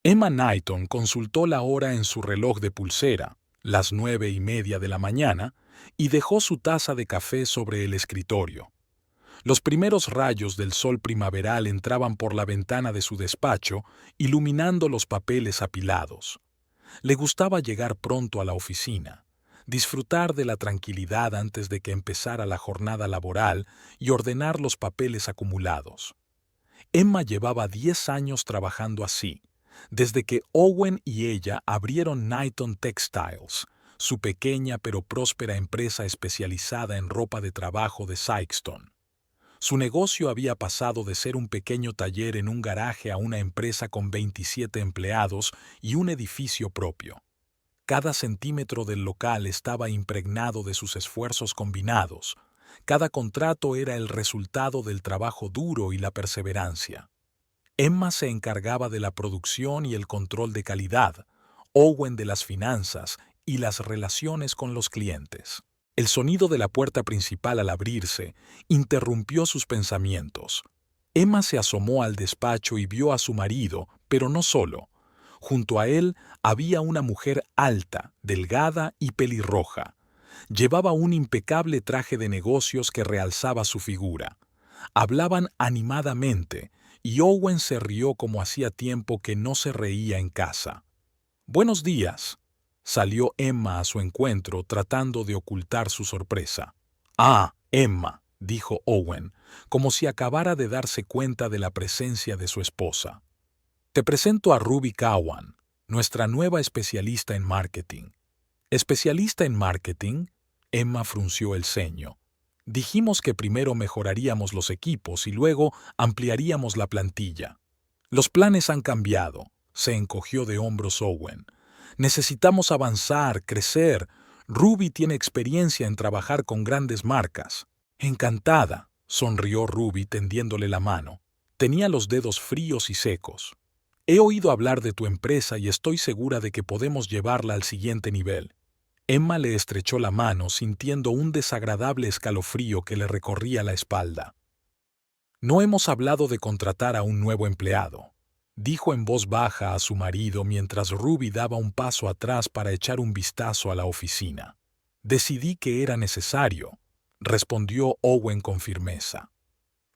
Emma Knighton consultó la hora en su reloj de pulsera, las 9:30 de la mañana, y dejó su taza de café sobre el escritorio. Los primeros rayos del sol primaveral entraban por la ventana de su despacho, iluminando los papeles apilados. Le gustaba llegar pronto a la oficina, disfrutar de la tranquilidad antes de que empezara la jornada laboral y ordenar los papeles acumulados. Emma llevaba 10 años trabajando así, desde que Owen y ella abrieron Knighton Textiles, su pequeña pero próspera empresa especializada en ropa de trabajo de Sikeston. Su negocio había pasado de ser un pequeño taller en un garaje a una empresa con 27 empleados y un edificio propio. Cada centímetro del local estaba impregnado de sus esfuerzos combinados. Cada contrato era el resultado del trabajo duro y la perseverancia. Emma se encargaba de la producción y el control de calidad, Owen de las finanzas y las relaciones con los clientes. El sonido de la puerta principal al abrirse interrumpió sus pensamientos. Emma se asomó al despacho y vio a su marido, pero no solo. Junto a él había una mujer alta, delgada y pelirroja. Llevaba un impecable traje de negocios que realzaba su figura. Hablaban animadamente, y Owen se rió como hacía tiempo que no se reía en casa. «Buenos días», salió Emma a su encuentro tratando de ocultar su sorpresa. «Ah, Emma», dijo Owen, como si acabara de darse cuenta de la presencia de su esposa. «Te presento a Ruby Cowan, nuestra nueva especialista en marketing». «¿Especialista en marketing?», Emma frunció el ceño. «Dijimos que primero mejoraríamos los equipos y luego ampliaríamos la plantilla». «Los planes han cambiado», se encogió de hombros Owen. «Necesitamos avanzar, crecer. Ruby tiene experiencia en trabajar con grandes marcas». «Encantada», sonrió Ruby tendiéndole la mano. Tenía los dedos fríos y secos. «He oído hablar de tu empresa y estoy segura de que podemos llevarla al siguiente nivel». Emma le estrechó la mano sintiendo un desagradable escalofrío que le recorría la espalda. «No hemos hablado de contratar a un nuevo empleado», dijo en voz baja a su marido mientras Ruby daba un paso atrás para echar un vistazo a la oficina. «Decidí que era necesario», respondió Owen con firmeza.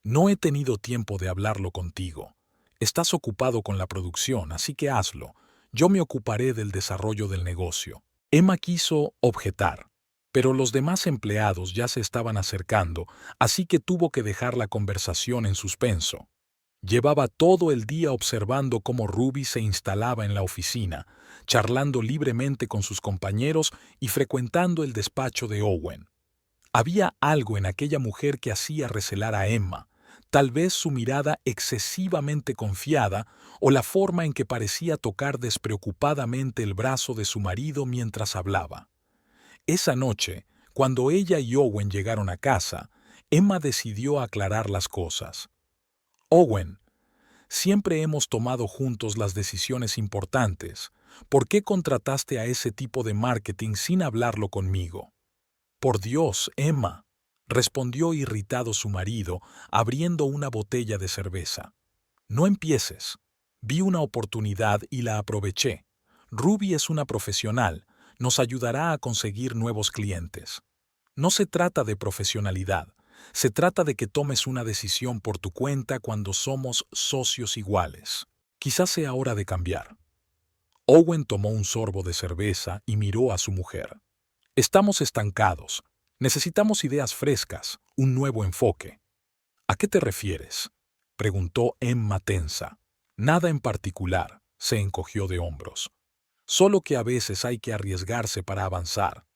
«No he tenido tiempo de hablarlo contigo. Estás ocupado con la producción, así que hazlo. Yo me ocuparé del desarrollo del negocio». Emma quiso objetar, pero los demás empleados ya se estaban acercando, así que tuvo que dejar la conversación en suspenso. Llevaba todo el día observando cómo Ruby se instalaba en la oficina, charlando libremente con sus compañeros y frecuentando el despacho de Owen. Había algo en aquella mujer que hacía recelar a Emma, tal vez su mirada excesivamente confiada o la forma en que parecía tocar despreocupadamente el brazo de su marido mientras hablaba. Esa noche, cuando ella y Owen llegaron a casa, Emma decidió aclarar las cosas. «Owen, siempre hemos tomado juntos las decisiones importantes. ¿Por qué contrataste a ese tipo de marketing sin hablarlo conmigo?» «Por Dios, Emma», respondió irritado su marido, abriendo una botella de cerveza. «No empieces. Vi una oportunidad y la aproveché. Ruby es una profesional. Nos ayudará a conseguir nuevos clientes. No se trata de profesionalidad. Se trata de que tomes una decisión por tu cuenta cuando somos socios iguales. Quizás sea hora de cambiar». Owen tomó un sorbo de cerveza y miró a su mujer. «Estamos estancados. Necesitamos ideas frescas, un nuevo enfoque». «¿A qué te refieres?», preguntó Emma tensa. «Nada en particular», se encogió de hombros. «Solo que a veces hay que arriesgarse para avanzar».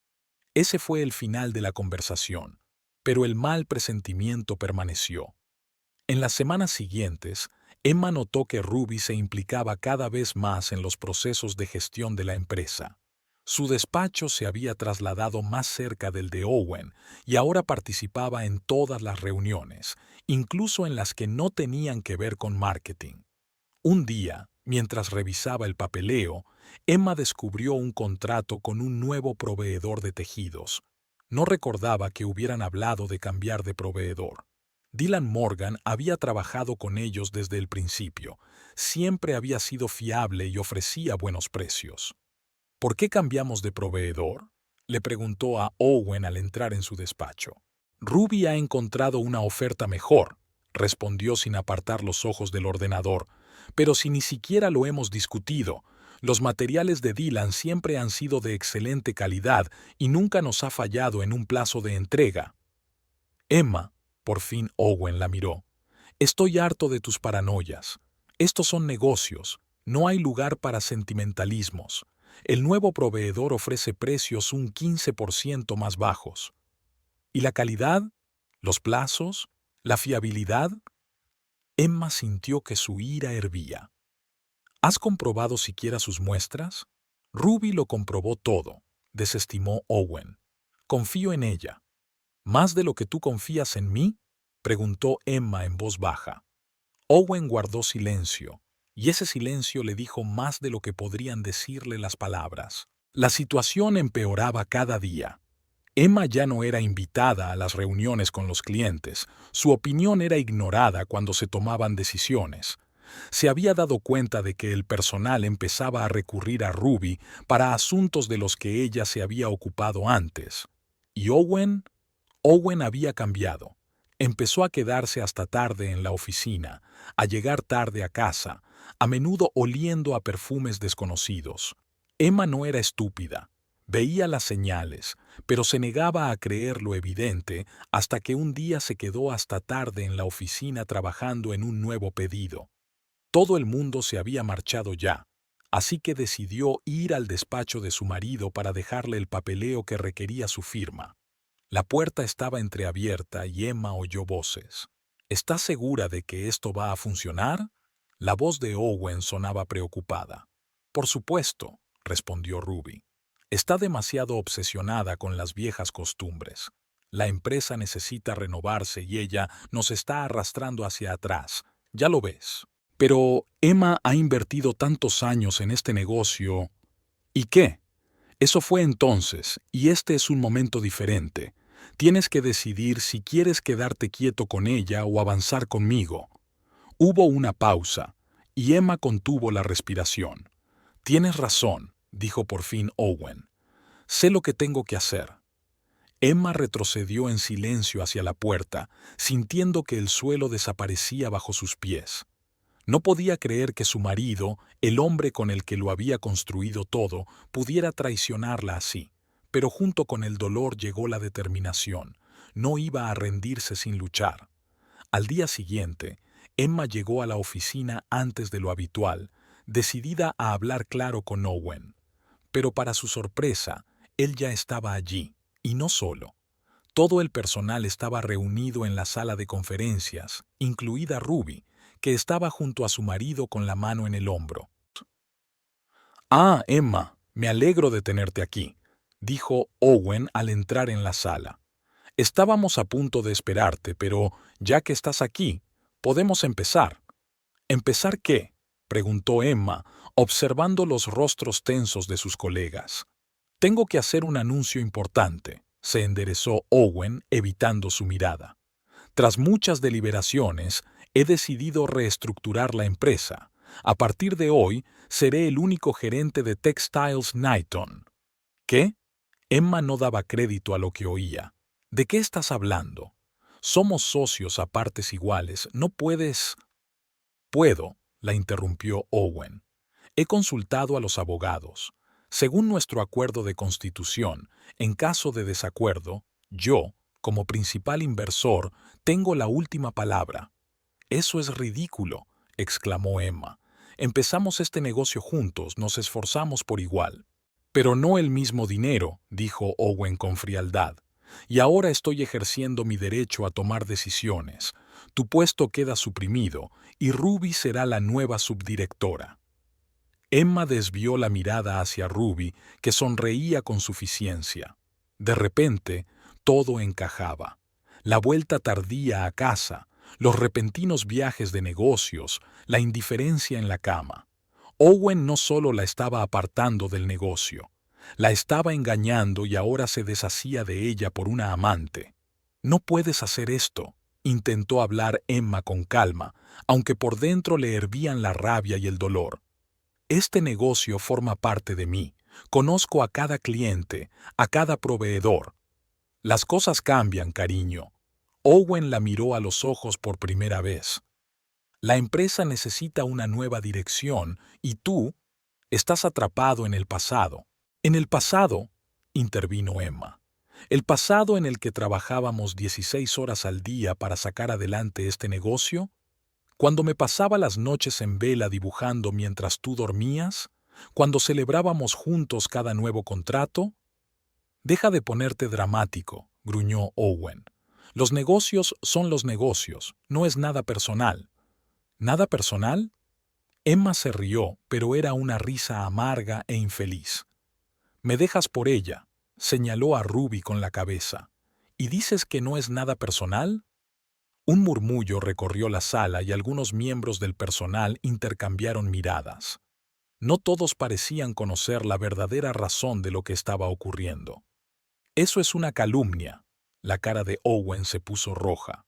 Ese fue el final de la conversación, pero el mal presentimiento permaneció. En las semanas siguientes, Emma notó que Ruby se implicaba cada vez más en los procesos de gestión de la empresa. Su despacho se había trasladado más cerca del de Owen y ahora participaba en todas las reuniones, incluso en las que no tenían que ver con marketing. Un día, mientras revisaba el papeleo, Emma descubrió un contrato con un nuevo proveedor de tejidos. No recordaba que hubieran hablado de cambiar de proveedor. Dylan Morgan había trabajado con ellos desde el principio. Siempre había sido fiable y ofrecía buenos precios. ¿Por qué cambiamos de proveedor?, le preguntó a Owen al entrar en su despacho. Ruby ha encontrado una oferta mejor, respondió sin apartar los ojos del ordenador. Pero si ni siquiera lo hemos discutido, los materiales de Dylan siempre han sido de excelente calidad y nunca nos ha fallado en un plazo de entrega. Emma, por fin Owen la miró. Estoy harto de tus paranoias. Estos son negocios. No hay lugar para sentimentalismos. El nuevo proveedor ofrece precios un 15% más bajos. ¿Y la calidad? ¿Los plazos? ¿La fiabilidad? Emma sintió que su ira hervía. ¿Has comprobado siquiera sus muestras? Ruby lo comprobó todo, desestimó Owen. Confío en ella. ¿Más de lo que tú confías en mí?, preguntó Emma en voz baja. Owen guardó silencio, y ese silencio le dijo más de lo que podrían decirle las palabras. La situación empeoraba cada día. Emma ya no era invitada a las reuniones con los clientes, su opinión era ignorada cuando se tomaban decisiones. Se había dado cuenta de que el personal empezaba a recurrir a Ruby para asuntos de los que ella se había ocupado antes. ¿Y Owen? Owen había cambiado. Empezó a quedarse hasta tarde en la oficina, a llegar tarde a casa, a menudo oliendo a perfumes desconocidos. Emma no era estúpida. Veía las señales, pero se negaba a creer lo evidente hasta que un día se quedó hasta tarde en la oficina trabajando en un nuevo pedido. Todo el mundo se había marchado ya, así que decidió ir al despacho de su marido para dejarle el papeleo que requería su firma. La puerta estaba entreabierta y Emma oyó voces. ¿Estás segura de que esto va a funcionar? La voz de Owen sonaba preocupada. Por supuesto, respondió Ruby. Está demasiado obsesionada con las viejas costumbres. La empresa necesita renovarse y ella nos está arrastrando hacia atrás. Ya lo ves. Pero Emma ha invertido tantos años en este negocio. ¿Y qué? Eso fue entonces, y este es un momento diferente. Tienes que decidir si quieres quedarte quieto con ella o avanzar conmigo. Hubo una pausa, y Emma contuvo la respiración. Tienes razón, dijo por fin Owen. Sé lo que tengo que hacer. Emma retrocedió en silencio hacia la puerta, sintiendo que el suelo desaparecía bajo sus pies. No podía creer que su marido, el hombre con el que lo había construido todo, pudiera traicionarla así. Pero junto con el dolor llegó la determinación. No iba a rendirse sin luchar. Al día siguiente, Emma llegó a la oficina antes de lo habitual, decidida a hablar claro con Owen. Pero para su sorpresa, él ya estaba allí, y no solo. Todo el personal estaba reunido en la sala de conferencias, incluida Ruby, que estaba junto a su marido con la mano en el hombro. «Ah, Emma, me alegro de tenerte aquí», dijo Owen al entrar en la sala. «Estábamos a punto de esperarte, pero ya que estás aquí, podemos empezar». «¿Empezar qué?», preguntó Emma, observando los rostros tensos de sus colegas. «Tengo que hacer un anuncio importante», se enderezó Owen, evitando su mirada. «Tras muchas deliberaciones, he decidido reestructurar la empresa. A partir de hoy, seré el único gerente de Textiles Knighton». ¿Qué? Emma no daba crédito a lo que oía. ¿De qué estás hablando? Somos socios a partes iguales. No puedes... Puedo, la interrumpió Owen. He consultado a los abogados. Según nuestro acuerdo de constitución, en caso de desacuerdo, yo, como principal inversor, tengo la última palabra. «Eso es ridículo», exclamó Emma. «Empezamos este negocio juntos, nos esforzamos por igual». «Pero no el mismo dinero», dijo Owen con frialdad. «Y ahora estoy ejerciendo mi derecho a tomar decisiones. Tu puesto queda suprimido y Ruby será la nueva subdirectora». Emma desvió la mirada hacia Ruby, que sonreía con suficiencia. De repente, todo encajaba. La vuelta tardía a casa, los repentinos viajes de negocios, la indiferencia en la cama. Owen no solo la estaba apartando del negocio, la estaba engañando y ahora se deshacía de ella por una amante. «No puedes hacer esto. intentó hablar Emma con calma, aunque por dentro le hervían la rabia y el dolor. Este negocio forma parte de mí. Conozco a cada cliente, a cada proveedor. Las cosas cambian, cariño. Owen la miró a los ojos por primera vez. La empresa necesita una nueva dirección y tú estás atrapado en el pasado. En el pasado, intervino Emma. El pasado en el que trabajábamos 16 horas al día para sacar adelante este negocio, cuando me pasaba las noches en vela dibujando mientras tú dormías, cuando celebrábamos juntos cada nuevo contrato. Deja de ponerte dramático, gruñó Owen. Los negocios son los negocios, no es nada personal. ¿Nada personal? Emma se rió, pero era una risa amarga e infeliz. Me dejas por ella, señaló a Ruby con la cabeza. ¿Y dices que no es nada personal? Un murmullo recorrió la sala y algunos miembros del personal intercambiaron miradas. No todos parecían conocer la verdadera razón de lo que estaba ocurriendo. Eso es una calumnia. La cara de Owen se puso roja.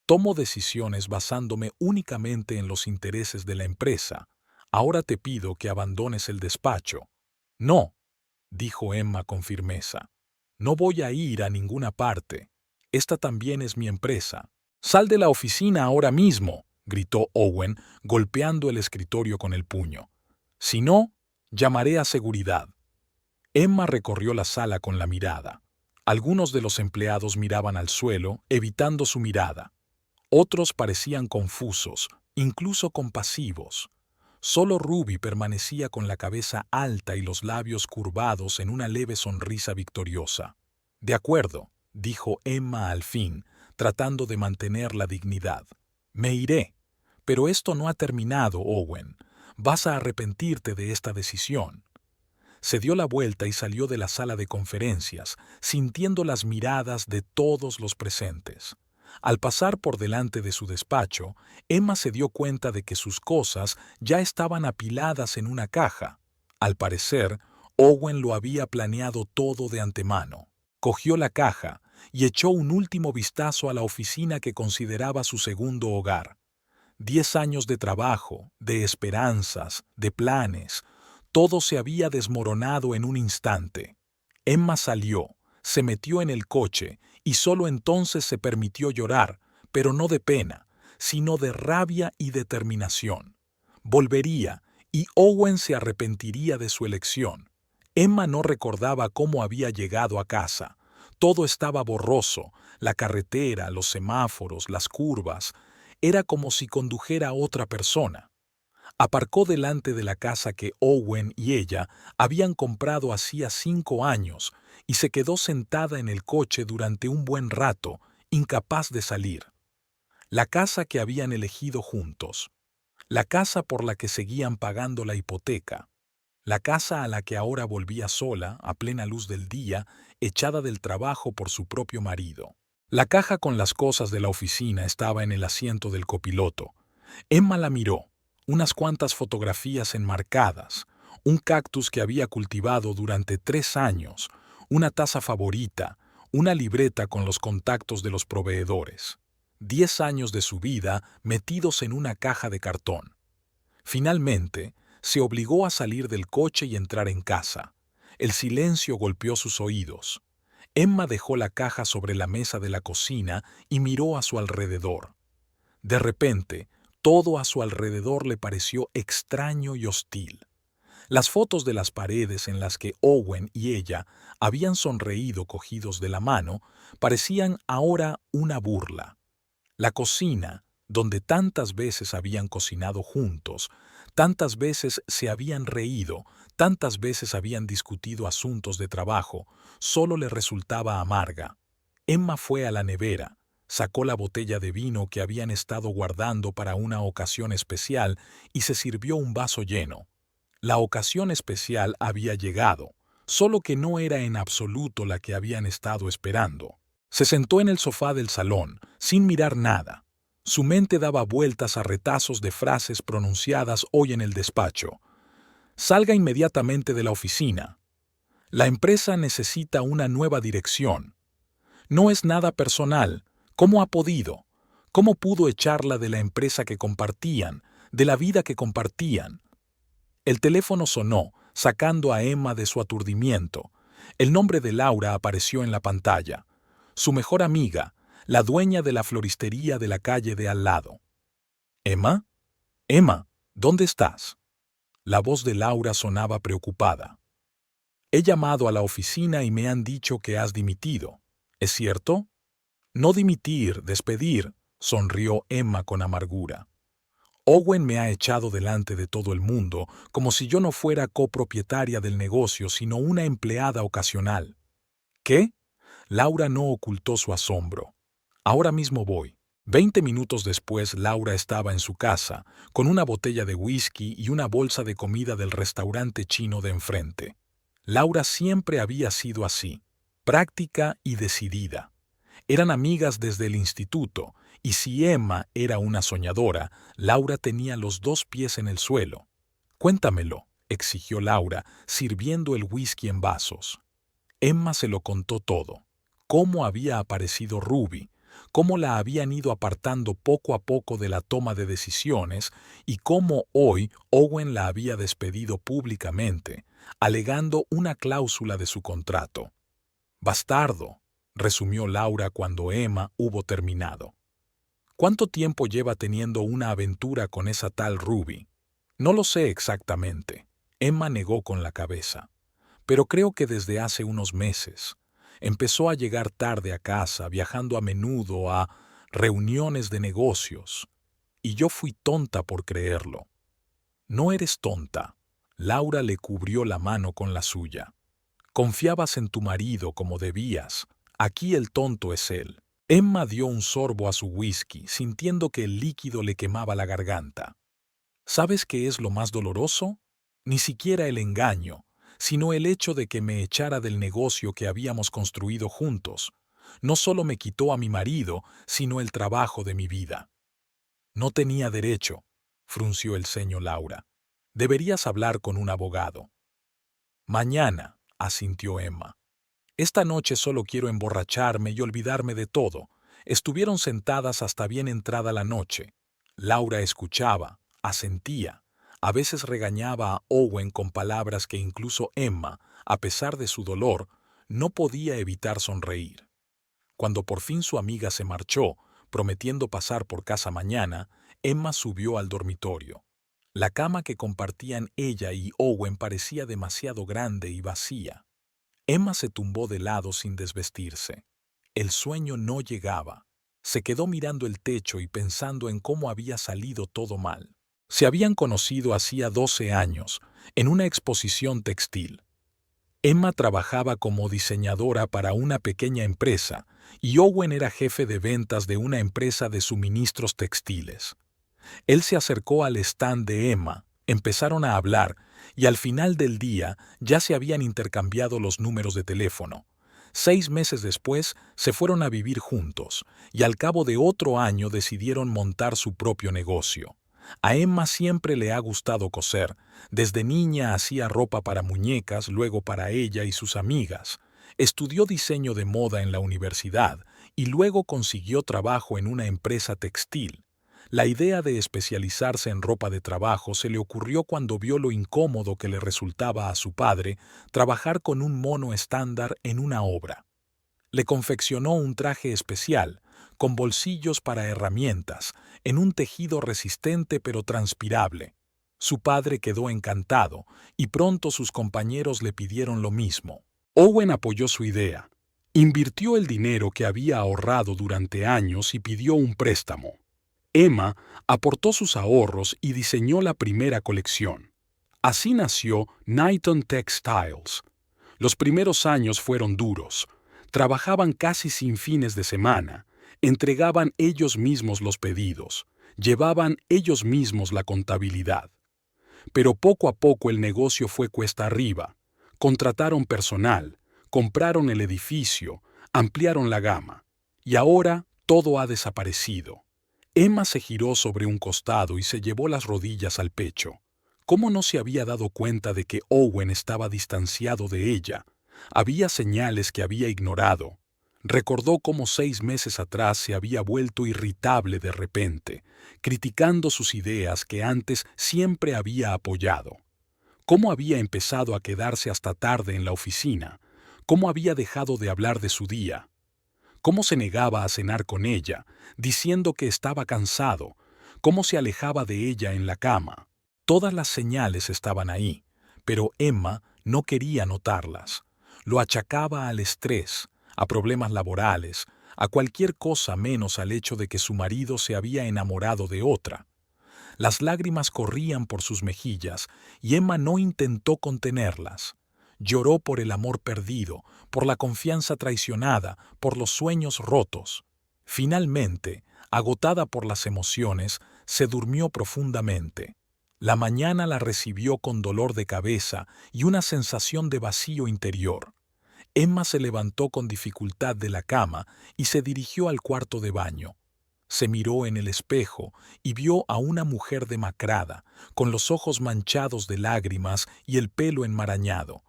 Tomo decisiones basándome únicamente en los intereses de la empresa. Ahora te pido que abandones el despacho. No, dijo Emma con firmeza. No voy a ir a ninguna parte. Esta también es mi empresa. Sal de la oficina ahora mismo, gritó Owen, golpeando el escritorio con el puño. Si no, llamaré a seguridad. Emma recorrió la sala con la mirada. Algunos de los empleados miraban al suelo, evitando su mirada. Otros parecían confusos, incluso compasivos. Solo Ruby permanecía con la cabeza alta y los labios curvados en una leve sonrisa victoriosa. De acuerdo, dijo Emma al fin, tratando de mantener la dignidad. Me iré. Pero esto no ha terminado, Owen. Vas a arrepentirte de esta decisión. Se dio la vuelta y salió de la sala de conferencias, sintiendo las miradas de todos los presentes. Al pasar por delante de su despacho, Emma se dio cuenta de que sus cosas ya estaban apiladas en una caja. Al parecer, Owen lo había planeado todo de antemano. Cogió la caja y echó un último vistazo a la oficina que consideraba su segundo hogar. 10 años de trabajo, de esperanzas, de planes, todo se había desmoronado en un instante. Emma salió, se metió en el coche y solo entonces se permitió llorar, pero no de pena, sino de rabia y determinación. Volvería y Owen se arrepentiría de su elección. Emma no recordaba cómo había llegado a casa. Todo estaba borroso, la carretera, los semáforos, las curvas. Era como si condujera a otra persona. Aparcó delante de la casa que Owen y ella habían comprado hacía 5 años y se quedó sentada en el coche durante un buen rato, incapaz de salir. La casa que habían elegido juntos. La casa por la que seguían pagando la hipoteca. La casa a la que ahora volvía sola, a plena luz del día, echada del trabajo por su propio marido. La caja con las cosas de la oficina estaba en el asiento del copiloto. Emma la miró. Unas cuantas fotografías enmarcadas, un cactus que había cultivado durante 3 años, una taza favorita, una libreta con los contactos de los proveedores. 10 años de su vida metidos en una caja de cartón. Finalmente, se obligó a salir del coche y entrar en casa. El silencio golpeó sus oídos. Emma dejó la caja sobre la mesa de la cocina y miró a su alrededor. De repente, todo a su alrededor le pareció extraño y hostil. Las fotos de las paredes en las que Owen y ella habían sonreído cogidos de la mano parecían ahora una burla. La cocina, donde tantas veces habían cocinado juntos, tantas veces se habían reído, tantas veces habían discutido asuntos de trabajo, solo le resultaba amarga. Emma fue a la nevera. Sacó la botella de vino que habían estado guardando para una ocasión especial y se sirvió un vaso lleno. La ocasión especial había llegado, solo que no era en absoluto la que habían estado esperando. Se sentó en el sofá del salón, sin mirar nada. Su mente daba vueltas a retazos de frases pronunciadas hoy en el despacho. Salga inmediatamente de la oficina. La empresa necesita una nueva dirección. No es nada personal. ¿Cómo ha podido? ¿Cómo pudo echarla de la empresa que compartían, de la vida que compartían? El teléfono sonó, sacando a Emma de su aturdimiento. El nombre de Laura apareció en la pantalla. Su mejor amiga, la dueña de la floristería de la calle de al lado. ¿Emma? Emma, ¿dónde estás? La voz de Laura sonaba preocupada. He llamado a la oficina y me han dicho que has dimitido. ¿Es cierto? No dimitir, despedir, sonrió Emma con amargura. Owen me ha echado delante de todo el mundo, como si yo no fuera copropietaria del negocio, sino una empleada ocasional. ¿Qué? Laura no ocultó su asombro. Ahora mismo voy. 20 minutos después, Laura estaba en su casa, con una botella de whisky y una bolsa de comida del restaurante chino de enfrente. Laura siempre había sido así, práctica y decidida. Eran amigas desde el instituto, y si Emma era una soñadora, Laura tenía los 2 pies en el suelo. Cuéntamelo, exigió Laura, sirviendo el whisky en vasos. Emma se lo contó todo. Cómo había aparecido Ruby, cómo la habían ido apartando poco a poco de la toma de decisiones y cómo hoy Owen la había despedido públicamente, alegando una cláusula de su contrato. «Bastardo», resumió Laura cuando Emma hubo terminado. «¿Cuánto tiempo lleva teniendo una aventura con esa tal Ruby?» «No lo sé exactamente», Emma negó con la cabeza. «Pero creo que desde hace unos meses. Empezó a llegar tarde a casa, viajando a menudo a reuniones de negocios. Y yo fui tonta por creerlo». «No eres tonta». Laura le cubrió la mano con la suya. «Confiabas en tu marido como debías. Aquí el tonto es él». Emma dio un sorbo a su whisky, sintiendo que el líquido le quemaba la garganta. ¿Sabes qué es lo más doloroso? Ni siquiera el engaño, sino el hecho de que me echara del negocio que habíamos construido juntos. No solo me quitó a mi marido, sino el trabajo de mi vida. No tenía derecho, frunció el ceño Laura. Deberías hablar con un abogado. Mañana, asintió Emma. Esta noche solo quiero emborracharme y olvidarme de todo. Estuvieron sentadas hasta bien entrada la noche. Laura escuchaba, asentía. A veces regañaba a Owen con palabras que incluso Emma, a pesar de su dolor, no podía evitar sonreír. Cuando por fin su amiga se marchó, prometiendo pasar por casa mañana, Emma subió al dormitorio. La cama que compartían ella y Owen parecía demasiado grande y vacía. Emma se tumbó de lado sin desvestirse. El sueño no llegaba. Se quedó mirando el techo y pensando en cómo había salido todo mal. Se habían conocido hacía 12 años, en una exposición textil. Emma trabajaba como diseñadora para una pequeña empresa y Owen era jefe de ventas de una empresa de suministros textiles. Él se acercó al stand de Emma, empezaron a hablar y al final del día ya se habían intercambiado los números de teléfono. 6 meses después se fueron a vivir juntos y al cabo de otro año decidieron montar su propio negocio. A Emma siempre le ha gustado coser. Desde niña hacía ropa para muñecas, luego para ella y sus amigas. Estudió diseño de moda en la universidad y luego consiguió trabajo en una empresa textil. La idea de especializarse en ropa de trabajo se le ocurrió cuando vio lo incómodo que le resultaba a su padre trabajar con un mono estándar en una obra. Le confeccionó un traje especial, con bolsillos para herramientas, en un tejido resistente pero transpirable. Su padre quedó encantado, y pronto sus compañeros le pidieron lo mismo. Owen apoyó su idea. Invirtió el dinero que había ahorrado durante años y pidió un préstamo. Emma aportó sus ahorros y diseñó la primera colección. Así nació Knighton Textiles. Los primeros años fueron duros. Trabajaban casi sin fines de semana, entregaban ellos mismos los pedidos, llevaban ellos mismos la contabilidad. Pero poco a poco el negocio fue cuesta arriba. Contrataron personal, compraron el edificio, ampliaron la gama. Y ahora todo ha desaparecido. Emma se giró sobre un costado y se llevó las rodillas al pecho. ¿Cómo no se había dado cuenta de que Owen estaba distanciado de ella? Había señales que había ignorado. Recordó cómo 6 meses atrás se había vuelto irritable de repente, criticando sus ideas que antes siempre había apoyado. Cómo había empezado a quedarse hasta tarde en la oficina, cómo había dejado de hablar de su día, cómo se negaba a cenar con ella, diciendo que estaba cansado, cómo se alejaba de ella en la cama. Todas las señales estaban ahí, pero Emma no quería notarlas. Lo achacaba al estrés, a problemas laborales, a cualquier cosa menos al hecho de que su marido se había enamorado de otra. Las lágrimas corrían por sus mejillas y Emma no intentó contenerlas. Lloró por el amor perdido, por la confianza traicionada, por los sueños rotos. Finalmente, agotada por las emociones, se durmió profundamente. La mañana la recibió con dolor de cabeza y una sensación de vacío interior. Emma se levantó con dificultad de la cama y se dirigió al cuarto de baño. Se miró en el espejo y vio a una mujer demacrada, con los ojos manchados de lágrimas y el pelo enmarañado.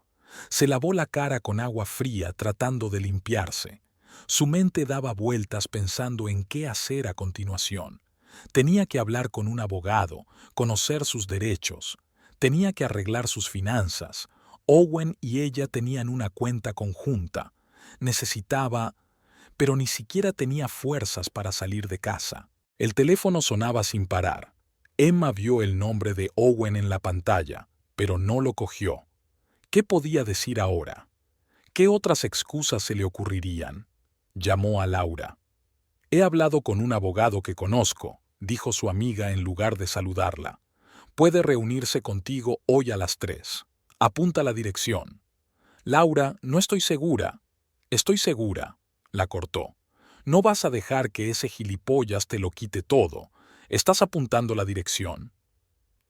Se lavó la cara con agua fría tratando de limpiarse. Su mente daba vueltas pensando en qué hacer a continuación. Tenía que hablar con un abogado, conocer sus derechos. Tenía que arreglar sus finanzas. Owen y ella tenían una cuenta conjunta. Necesitaba, pero ni siquiera tenía fuerzas para salir de casa. El teléfono sonaba sin parar. Emma vio el nombre de Owen en la pantalla, pero no lo cogió. ¿Qué podía decir ahora? ¿Qué otras excusas se le ocurrirían? Llamó a Laura. «He hablado con un abogado que conozco», dijo su amiga en lugar de saludarla. «Puede reunirse contigo hoy a las 3. Apunta la dirección». «Laura, no estoy segura». «Estoy segura», la cortó. «No vas a dejar que ese gilipollas te lo quite todo. ¿Estás apuntando la dirección?»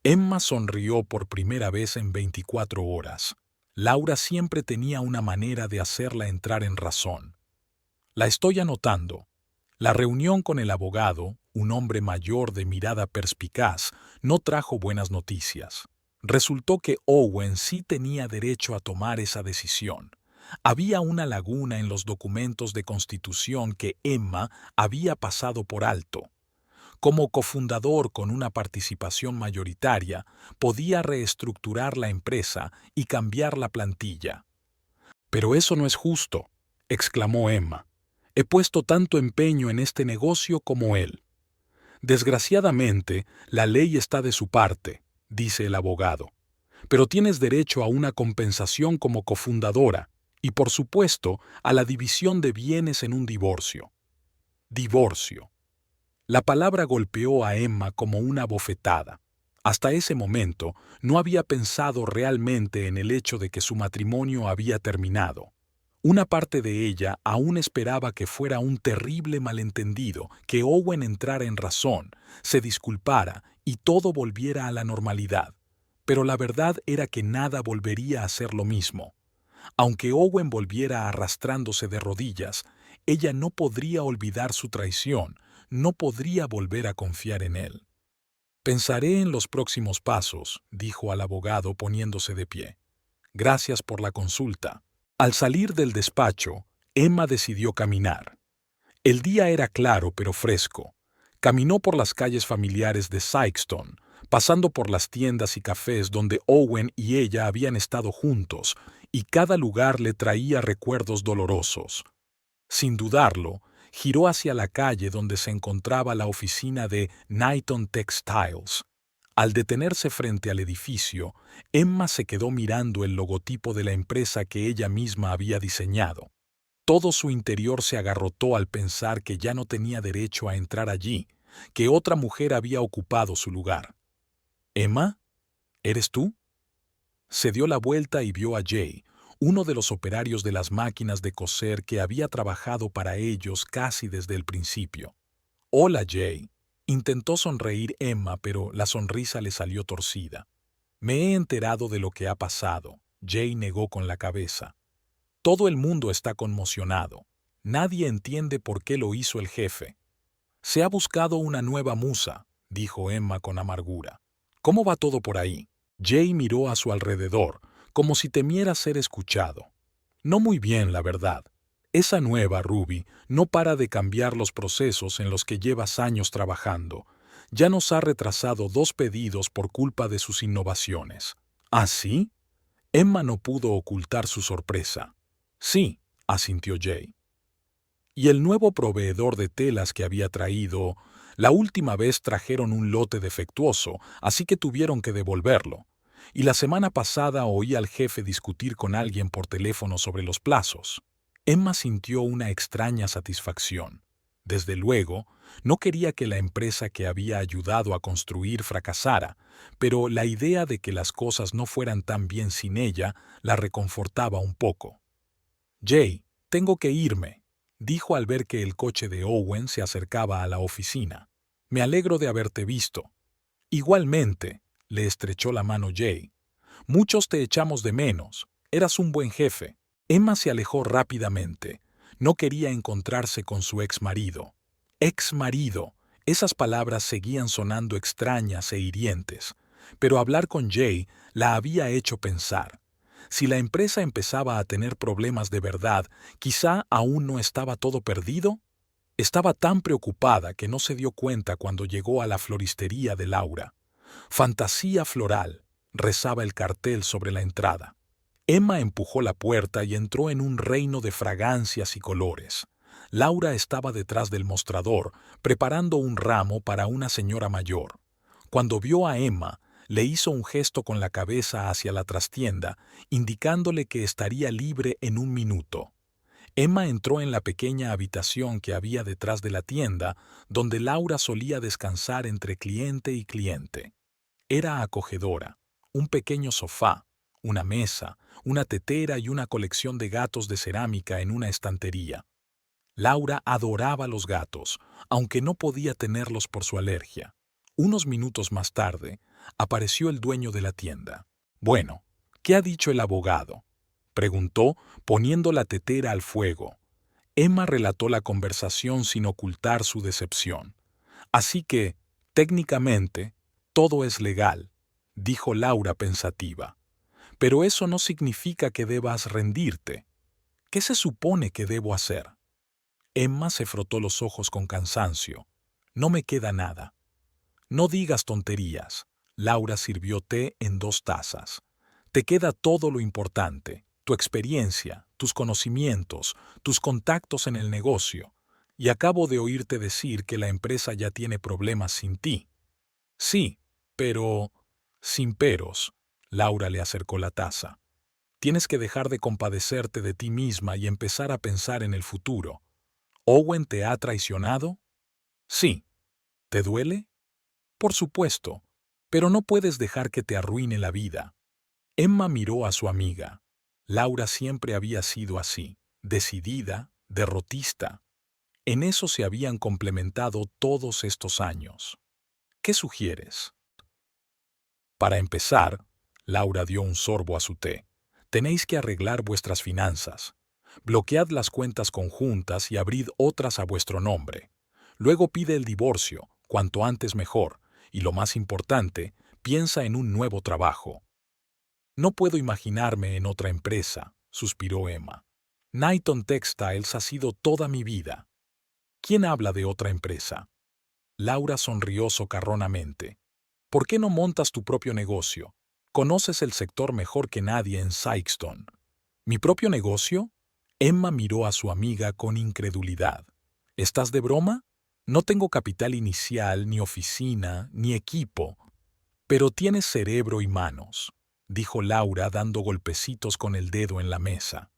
Emma sonrió por primera vez en 24 horas. Laura siempre tenía una manera de hacerla entrar en razón. «La estoy anotando». La reunión con el abogado, un hombre mayor de mirada perspicaz, no trajo buenas noticias. Resultó que Owen sí tenía derecho a tomar esa decisión. Había una laguna en los documentos de constitución que Emma había pasado por alto. Como cofundador con una participación mayoritaria, podía reestructurar la empresa y cambiar la plantilla. «Pero eso no es justo», exclamó Emma. «He puesto tanto empeño en este negocio como él». «Desgraciadamente, la ley está de su parte», dice el abogado. «Pero tienes derecho a una compensación como cofundadora y, por supuesto, a la división de bienes en un divorcio». Divorcio. La palabra golpeó a Emma como una bofetada. Hasta ese momento no había pensado realmente en el hecho de que su matrimonio había terminado. Una parte de ella aún esperaba que fuera un terrible malentendido, que Owen entrara en razón, se disculpara y todo volviera a la normalidad. Pero la verdad era que nada volvería a ser lo mismo. Aunque Owen volviera arrastrándose de rodillas, ella no podría olvidar su traición, no podría volver a confiar en él. «Pensaré en los próximos pasos», dijo al abogado poniéndose de pie. «Gracias por la consulta». Al salir del despacho, Emma decidió caminar. El día era claro pero fresco. Caminó por las calles familiares de Sikeston, pasando por las tiendas y cafés donde Owen y ella habían estado juntos, y cada lugar le traía recuerdos dolorosos. Sin dudarlo, giró hacia la calle donde se encontraba la oficina de Knighton Textiles. Al detenerse frente al edificio, Emma se quedó mirando el logotipo de la empresa que ella misma había diseñado. Todo su interior se agarrotó al pensar que ya no tenía derecho a entrar allí, que otra mujer había ocupado su lugar. «¿Emma? ¿Eres tú?» Se dio la vuelta y vio a Jay, uno de los operarios de las máquinas de coser que había trabajado para ellos casi desde el principio. «Hola, Jay». Intentó sonreír Emma, pero la sonrisa le salió torcida. «Me he enterado de lo que ha pasado», Jay negó con la cabeza. «Todo el mundo está conmocionado. Nadie entiende por qué lo hizo el jefe». «Se ha buscado una nueva musa», dijo Emma con amargura. «¿Cómo va todo por ahí?» Jay miró a su alrededor, como si temiera ser escuchado. «No muy bien, la verdad. Esa nueva Ruby no para de cambiar los procesos en los que llevas años trabajando. Ya nos ha retrasado 2 pedidos por culpa de sus innovaciones. ¿Ah, sí? Emma no pudo ocultar su sorpresa. Sí, asintió Jay. Y el nuevo proveedor de telas que había traído, la última vez trajeron un lote defectuoso, así que tuvieron que devolverlo. Y la semana pasada oí al jefe discutir con alguien por teléfono sobre los plazos. Emma sintió una extraña satisfacción. Desde luego, no quería que la empresa que había ayudado a construir fracasara, pero la idea de que las cosas no fueran tan bien sin ella la reconfortaba un poco. Jay, tengo que irme, dijo al ver que el coche de Owen se acercaba a la oficina. Me alegro de haberte visto. Igualmente, le estrechó la mano Jay. Muchos te echamos de menos. Eras un buen jefe. Emma se alejó rápidamente. No quería encontrarse con su ex marido. Ex marido. Esas palabras seguían sonando extrañas e hirientes. Pero hablar con Jay la había hecho pensar. Si la empresa empezaba a tener problemas de verdad, quizá aún no estaba todo perdido. Estaba tan preocupada que no se dio cuenta cuando llegó a la floristería de Laura. Fantasía floral, rezaba el cartel sobre la entrada. Emma empujó la puerta y entró en un reino de fragancias y colores. Laura estaba detrás del mostrador, preparando un ramo para una señora mayor. Cuando vio a Emma, le hizo un gesto con la cabeza hacia la trastienda, indicándole que estaría libre en un minuto. Emma entró en la pequeña habitación que había detrás de la tienda, donde Laura solía descansar entre cliente y cliente. Era acogedora. Un pequeño sofá, una mesa, una tetera y una colección de gatos de cerámica en una estantería. Laura adoraba los gatos, aunque no podía tenerlos por su alergia. Unos minutos más tarde, apareció el dueño de la tienda. Bueno, ¿qué ha dicho el abogado?, preguntó, poniendo la tetera al fuego. Emma relató la conversación sin ocultar su decepción. Así que, técnicamente, todo es legal, dijo Laura pensativa. Pero eso no significa que debas rendirte. ¿Qué se supone que debo hacer? Emma se frotó los ojos con cansancio. No me queda nada. No digas tonterías. Laura sirvió té en 2 tazas. Te queda todo lo importante, tu experiencia, tus conocimientos, tus contactos en el negocio. Y acabo de oírte decir que la empresa ya tiene problemas sin ti. Sí, pero... Sin peros. Laura le acercó la taza. Tienes que dejar de compadecerte de ti misma y empezar a pensar en el futuro. ¿Owen te ha traicionado? Sí. ¿Te duele? Por supuesto, pero no puedes dejar que te arruine la vida. Emma miró a su amiga. Laura siempre había sido así, decidida, derrotista. En eso se habían complementado todos estos años. ¿Qué sugieres? Para empezar, Laura dio un sorbo a su té. Tenéis que arreglar vuestras finanzas. Bloquead las cuentas conjuntas y abrid otras a vuestro nombre. Luego pide el divorcio, cuanto antes mejor, y lo más importante, piensa en un nuevo trabajo. No puedo imaginarme en otra empresa, suspiró Emma. Knighton Textiles ha sido toda mi vida. ¿Quién habla de otra empresa? Laura sonrió socarronamente. ¿Por qué no montas tu propio negocio? Conoces el sector mejor que nadie en Sykeston. ¿Mi propio negocio? Emma miró a su amiga con incredulidad. ¿Estás de broma? No tengo capital inicial, ni oficina, ni equipo. Pero tienes cerebro y manos, dijo Laura dando golpecitos con el dedo en la mesa.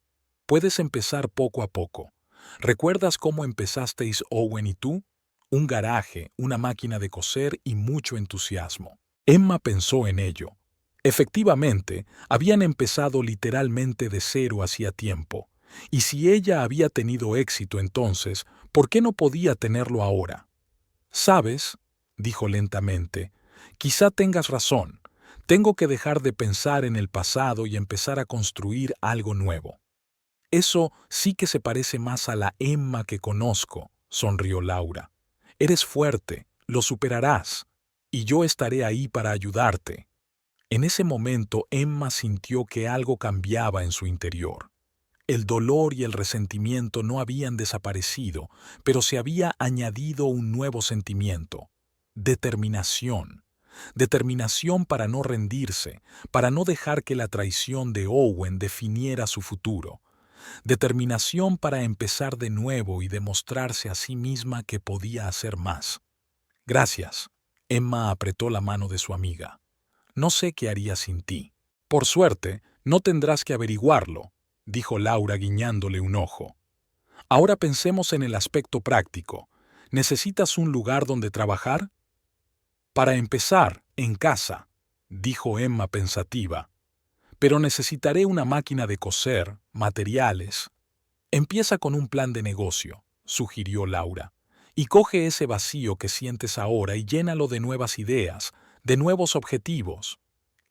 Puedes empezar poco a poco. ¿Recuerdas cómo empezasteis Owen y tú? Un garaje, una máquina de coser y mucho entusiasmo. Emma pensó en ello. Efectivamente, habían empezado literalmente de cero hacía tiempo. Y si ella había tenido éxito entonces, ¿por qué no podía tenerlo ahora? ¿Sabes?, dijo lentamente, quizá tengas razón. Tengo que dejar de pensar en el pasado y empezar a construir algo nuevo. Eso sí que se parece más a la Emma que conozco, sonrió Laura. Eres fuerte, lo superarás, y yo estaré ahí para ayudarte. En ese momento Emma sintió que algo cambiaba en su interior. El dolor y el resentimiento no habían desaparecido, pero se había añadido un nuevo sentimiento: determinación. Determinación para no rendirse, para no dejar que la traición de Owen definiera su futuro. Determinación para empezar de nuevo y demostrarse a sí misma que podía hacer más. Gracias. Emma apretó la mano de su amiga. No sé qué haría sin ti. Por suerte, no tendrás que averiguarlo, dijo Laura guiñándole un ojo. Ahora pensemos en el aspecto práctico. ¿Necesitas un lugar donde trabajar? Para empezar, en casa, dijo Emma pensativa. Pero necesitaré una máquina de coser, materiales. Empieza con un plan de negocio, sugirió Laura, y coge ese vacío que sientes ahora y llénalo de nuevas ideas, de nuevos objetivos.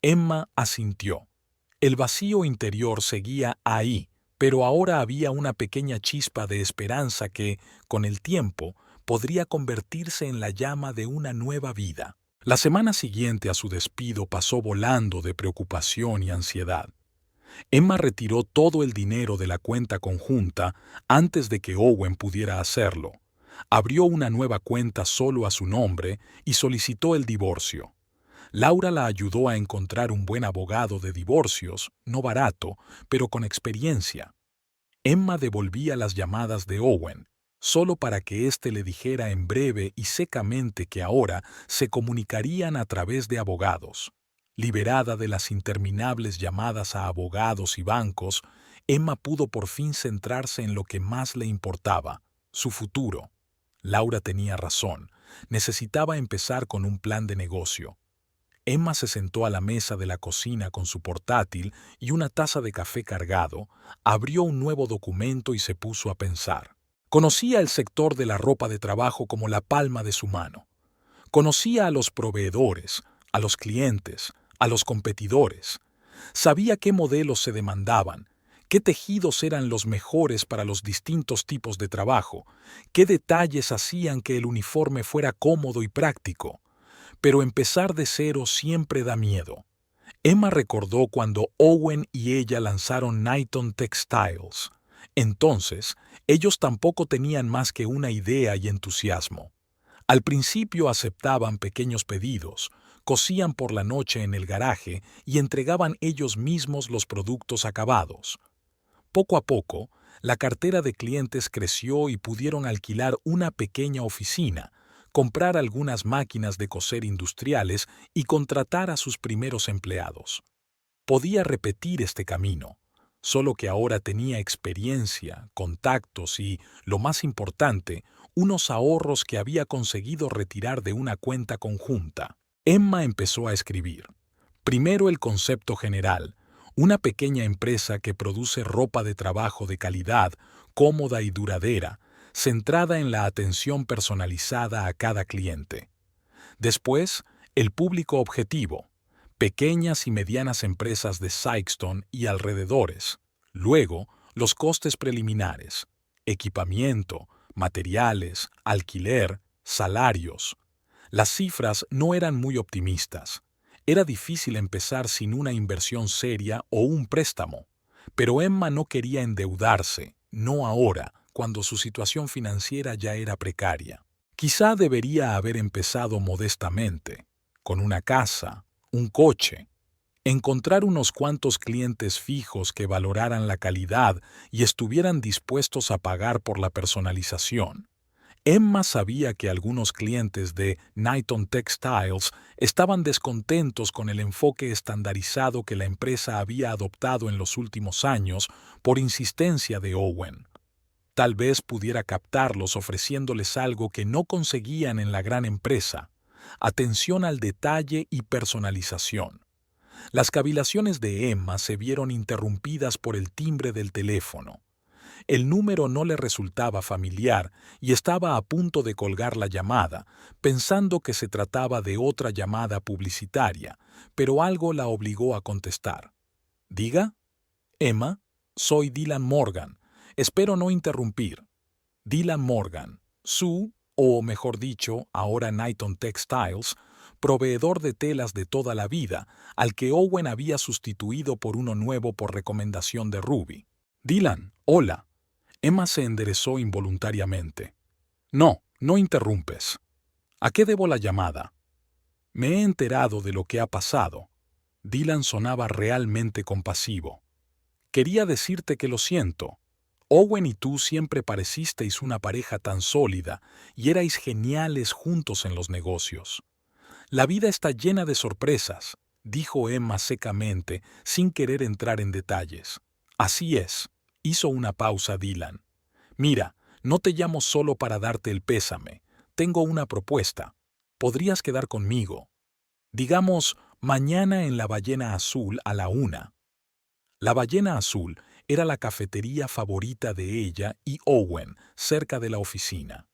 Emma asintió. El vacío interior seguía ahí, pero ahora había una pequeña chispa de esperanza que, con el tiempo, podría convertirse en la llama de una nueva vida. La semana siguiente a su despido pasó volando de preocupación y ansiedad. Emma retiró todo el dinero de la cuenta conjunta antes de que Owen pudiera hacerlo. Abrió una nueva cuenta solo a su nombre y solicitó el divorcio. Laura la ayudó a encontrar un buen abogado de divorcios, no barato, pero con experiencia. Emma devolvía las llamadas de Owen, solo para que éste le dijera en breve y secamente que ahora se comunicarían a través de abogados. Liberada de las interminables llamadas a abogados y bancos, Emma pudo por fin centrarse en lo que más le importaba: su futuro. Laura tenía razón, necesitaba empezar con un plan de negocio. Emma se sentó a la mesa de la cocina con su portátil y una taza de café cargado, abrió un nuevo documento y se puso a pensar. Conocía el sector de la ropa de trabajo como la palma de su mano. Conocía a los proveedores, a los clientes, a los competidores. Sabía qué modelos se demandaban, qué tejidos eran los mejores para los distintos tipos de trabajo, qué detalles hacían que el uniforme fuera cómodo y práctico. Pero empezar de cero siempre da miedo. Emma recordó cuando Owen y ella lanzaron Knighton Textiles. Entonces, ellos tampoco tenían más que una idea y entusiasmo. Al principio aceptaban pequeños pedidos, cosían por la noche en el garaje y entregaban ellos mismos los productos acabados. Poco a poco, la cartera de clientes creció y pudieron alquilar una pequeña oficina, comprar algunas máquinas de coser industriales y contratar a sus primeros empleados. Podía repetir este camino, solo que ahora tenía experiencia, contactos y, lo más importante, unos ahorros que había conseguido retirar de una cuenta conjunta. Emma empezó a escribir. Primero el concepto general: una pequeña empresa que produce ropa de trabajo de calidad, cómoda y duradera, centrada en la atención personalizada a cada cliente. Después, el público objetivo: pequeñas y medianas empresas de Sikeston y alrededores. Luego, los costes preliminares: equipamiento, materiales, alquiler, salarios. Las cifras no eran muy optimistas. Era difícil empezar sin una inversión seria o un préstamo. Pero Emma no quería endeudarse, no ahora, cuando su situación financiera ya era precaria. Quizá debería haber empezado modestamente, con una casa, un coche. Encontrar unos cuantos clientes fijos que valoraran la calidad y estuvieran dispuestos a pagar por la personalización. Emma sabía que algunos clientes de Knighton Textiles estaban descontentos con el enfoque estandarizado que la empresa había adoptado en los últimos años por insistencia de Owen. Tal vez pudiera captarlos ofreciéndoles algo que no conseguían en la gran empresa: atención al detalle y personalización. Las cavilaciones de Emma se vieron interrumpidas por el timbre del teléfono. El número no le resultaba familiar y estaba a punto de colgar la llamada, pensando que se trataba de otra llamada publicitaria, pero algo la obligó a contestar. ¿Diga? Emma, soy Dylan Morgan. Espero no interrumpir. Dylan Morgan, o mejor dicho, ahora Knighton Textiles, proveedor de telas de toda la vida, al que Owen había sustituido por uno nuevo por recomendación de Ruby. Dylan, hola. Emma se enderezó involuntariamente. No, no interrumpes. ¿A qué debo la llamada? Me he enterado de lo que ha pasado. Dylan sonaba realmente compasivo. Quería decirte que lo siento. Owen y tú siempre parecisteis una pareja tan sólida y erais geniales juntos en los negocios. La vida está llena de sorpresas, dijo Emma secamente, sin querer entrar en detalles. Así es, hizo una pausa Dylan. Mira, no te llamo solo para darte el pésame. Tengo una propuesta. Podrías quedar conmigo. Digamos, mañana en la Ballena Azul a la 1. La Ballena Azul era la cafetería favorita de ella y Owen, cerca de la oficina.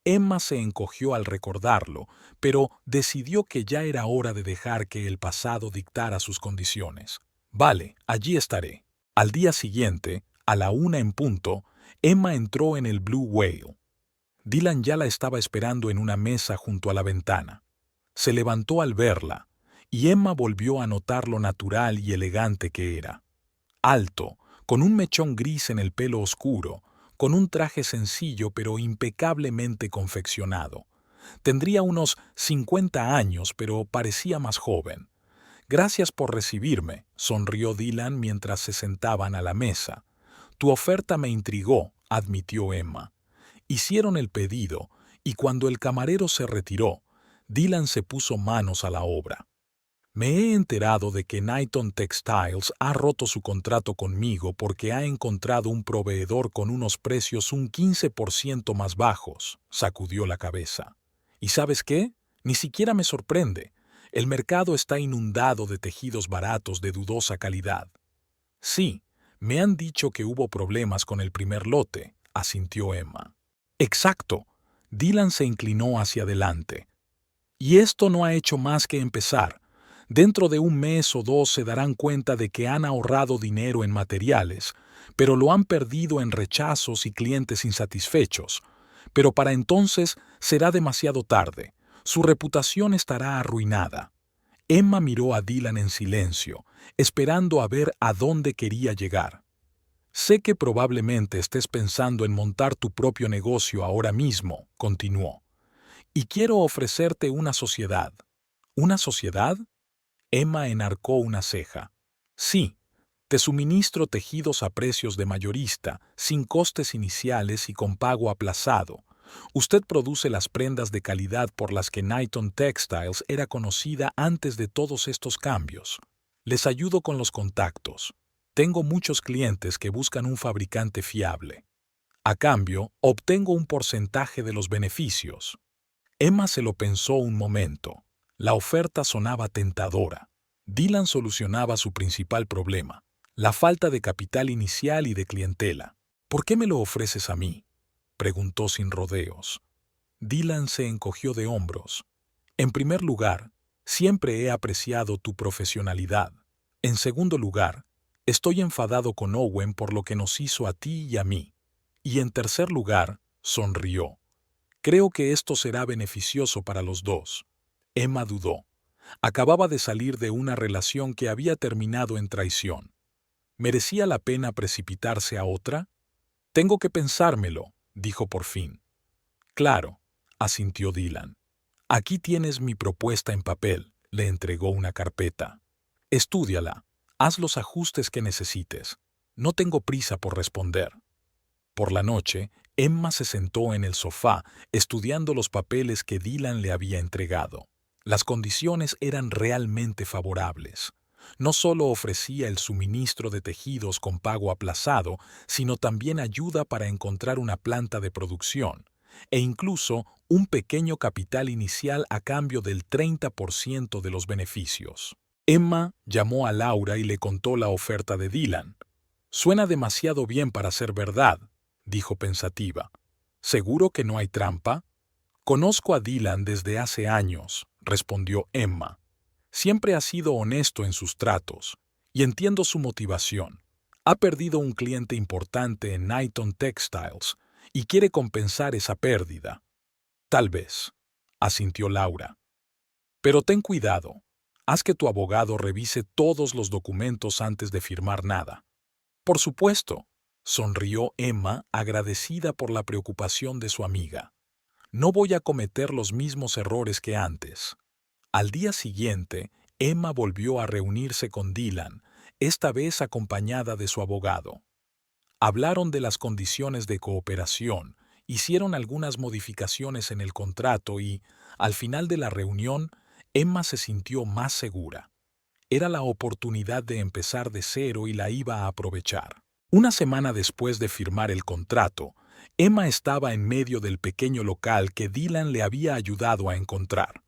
Emma se encogió al recordarlo, pero decidió que ya era hora de dejar que el pasado dictara sus condiciones. Vale, allí estaré. Al día siguiente, a la 1 en punto, Emma entró en el Blue Whale. Dylan ya la estaba esperando en una mesa junto a la ventana. Se levantó al verla, y Emma volvió a notar lo natural y elegante que era. Alto, con un mechón gris en el pelo oscuro, con un traje sencillo pero impecablemente confeccionado. Tendría unos 50 años, pero parecía más joven. Gracias por recibirme, sonrió Dylan mientras se sentaban a la mesa. Tu oferta me intrigó, admitió Emma. Hicieron el pedido, y cuando el camarero se retiró, Dylan se puso manos a la obra. Me he enterado de que Knighton Textiles ha roto su contrato conmigo porque ha encontrado un proveedor con unos precios un 15% más bajos, sacudió la cabeza. ¿Y sabes qué? Ni siquiera me sorprende. El mercado está inundado de tejidos baratos de dudosa calidad. Sí, me han dicho que hubo problemas con el primer lote, asintió Emma. Exacto. Dylan se inclinó hacia adelante. Y esto no ha hecho más que empezar. Dentro de un mes o dos se darán cuenta de que han ahorrado dinero en materiales, pero lo han perdido en rechazos y clientes insatisfechos. Pero para entonces será demasiado tarde. Su reputación estará arruinada. Emma miró a Dylan en silencio, esperando a ver a dónde quería llegar. Sé que probablemente estés pensando en montar tu propio negocio ahora mismo, continuó. Y quiero ofrecerte una sociedad. ¿Una sociedad? Emma enarcó una ceja. Sí, te suministro tejidos a precios de mayorista, sin costes iniciales y con pago aplazado. Usted produce las prendas de calidad por las que Knighton Textiles era conocida antes de todos estos cambios. Les ayudo con los contactos. Tengo muchos clientes que buscan un fabricante fiable. A cambio, obtengo un porcentaje de los beneficios. Emma se lo pensó un momento. La oferta sonaba tentadora. Dylan solucionaba su principal problema, la falta de capital inicial y de clientela. ¿Por qué me lo ofreces a mí?, preguntó sin rodeos. Dylan se encogió de hombros. En primer lugar, siempre he apreciado tu profesionalidad. En segundo lugar, estoy enfadado con Owen por lo que nos hizo a ti y a mí. Y en tercer lugar, sonrió. Creo que esto será beneficioso para los dos. Emma dudó. Acababa de salir de una relación que había terminado en traición. ¿Merecía la pena precipitarse a otra? Tengo que pensármelo, dijo por fin. Claro, asintió Dylan. Aquí tienes mi propuesta en papel, le entregó una carpeta. Estúdiala, haz los ajustes que necesites. No tengo prisa por responder. Por la noche, Emma se sentó en el sofá, estudiando los papeles que Dylan le había entregado. Las condiciones eran realmente favorables. No solo ofrecía el suministro de tejidos con pago aplazado, sino también ayuda para encontrar una planta de producción, e incluso un pequeño capital inicial a cambio del 30% de los beneficios. Emma llamó a Laura y le contó la oferta de Dylan. Suena demasiado bien para ser verdad, dijo pensativa. ¿Seguro que no hay trampa? Conozco a Dylan desde hace años, respondió Emma. Siempre ha sido honesto en sus tratos, y entiendo su motivación. Ha perdido un cliente importante en Knighton Textiles y quiere compensar esa pérdida. Tal vez, asintió Laura. Pero ten cuidado. Haz que tu abogado revise todos los documentos antes de firmar nada. Por supuesto, sonrió Emma, agradecida por la preocupación de su amiga. No voy a cometer los mismos errores que antes. Al día siguiente, Emma volvió a reunirse con Dylan, esta vez acompañada de su abogado. Hablaron de las condiciones de cooperación, hicieron algunas modificaciones en el contrato y, al final de la reunión, Emma se sintió más segura. Era la oportunidad de empezar de cero y la iba a aprovechar. Una semana después de firmar el contrato, Emma estaba en medio del pequeño local que Dylan le había ayudado a encontrar.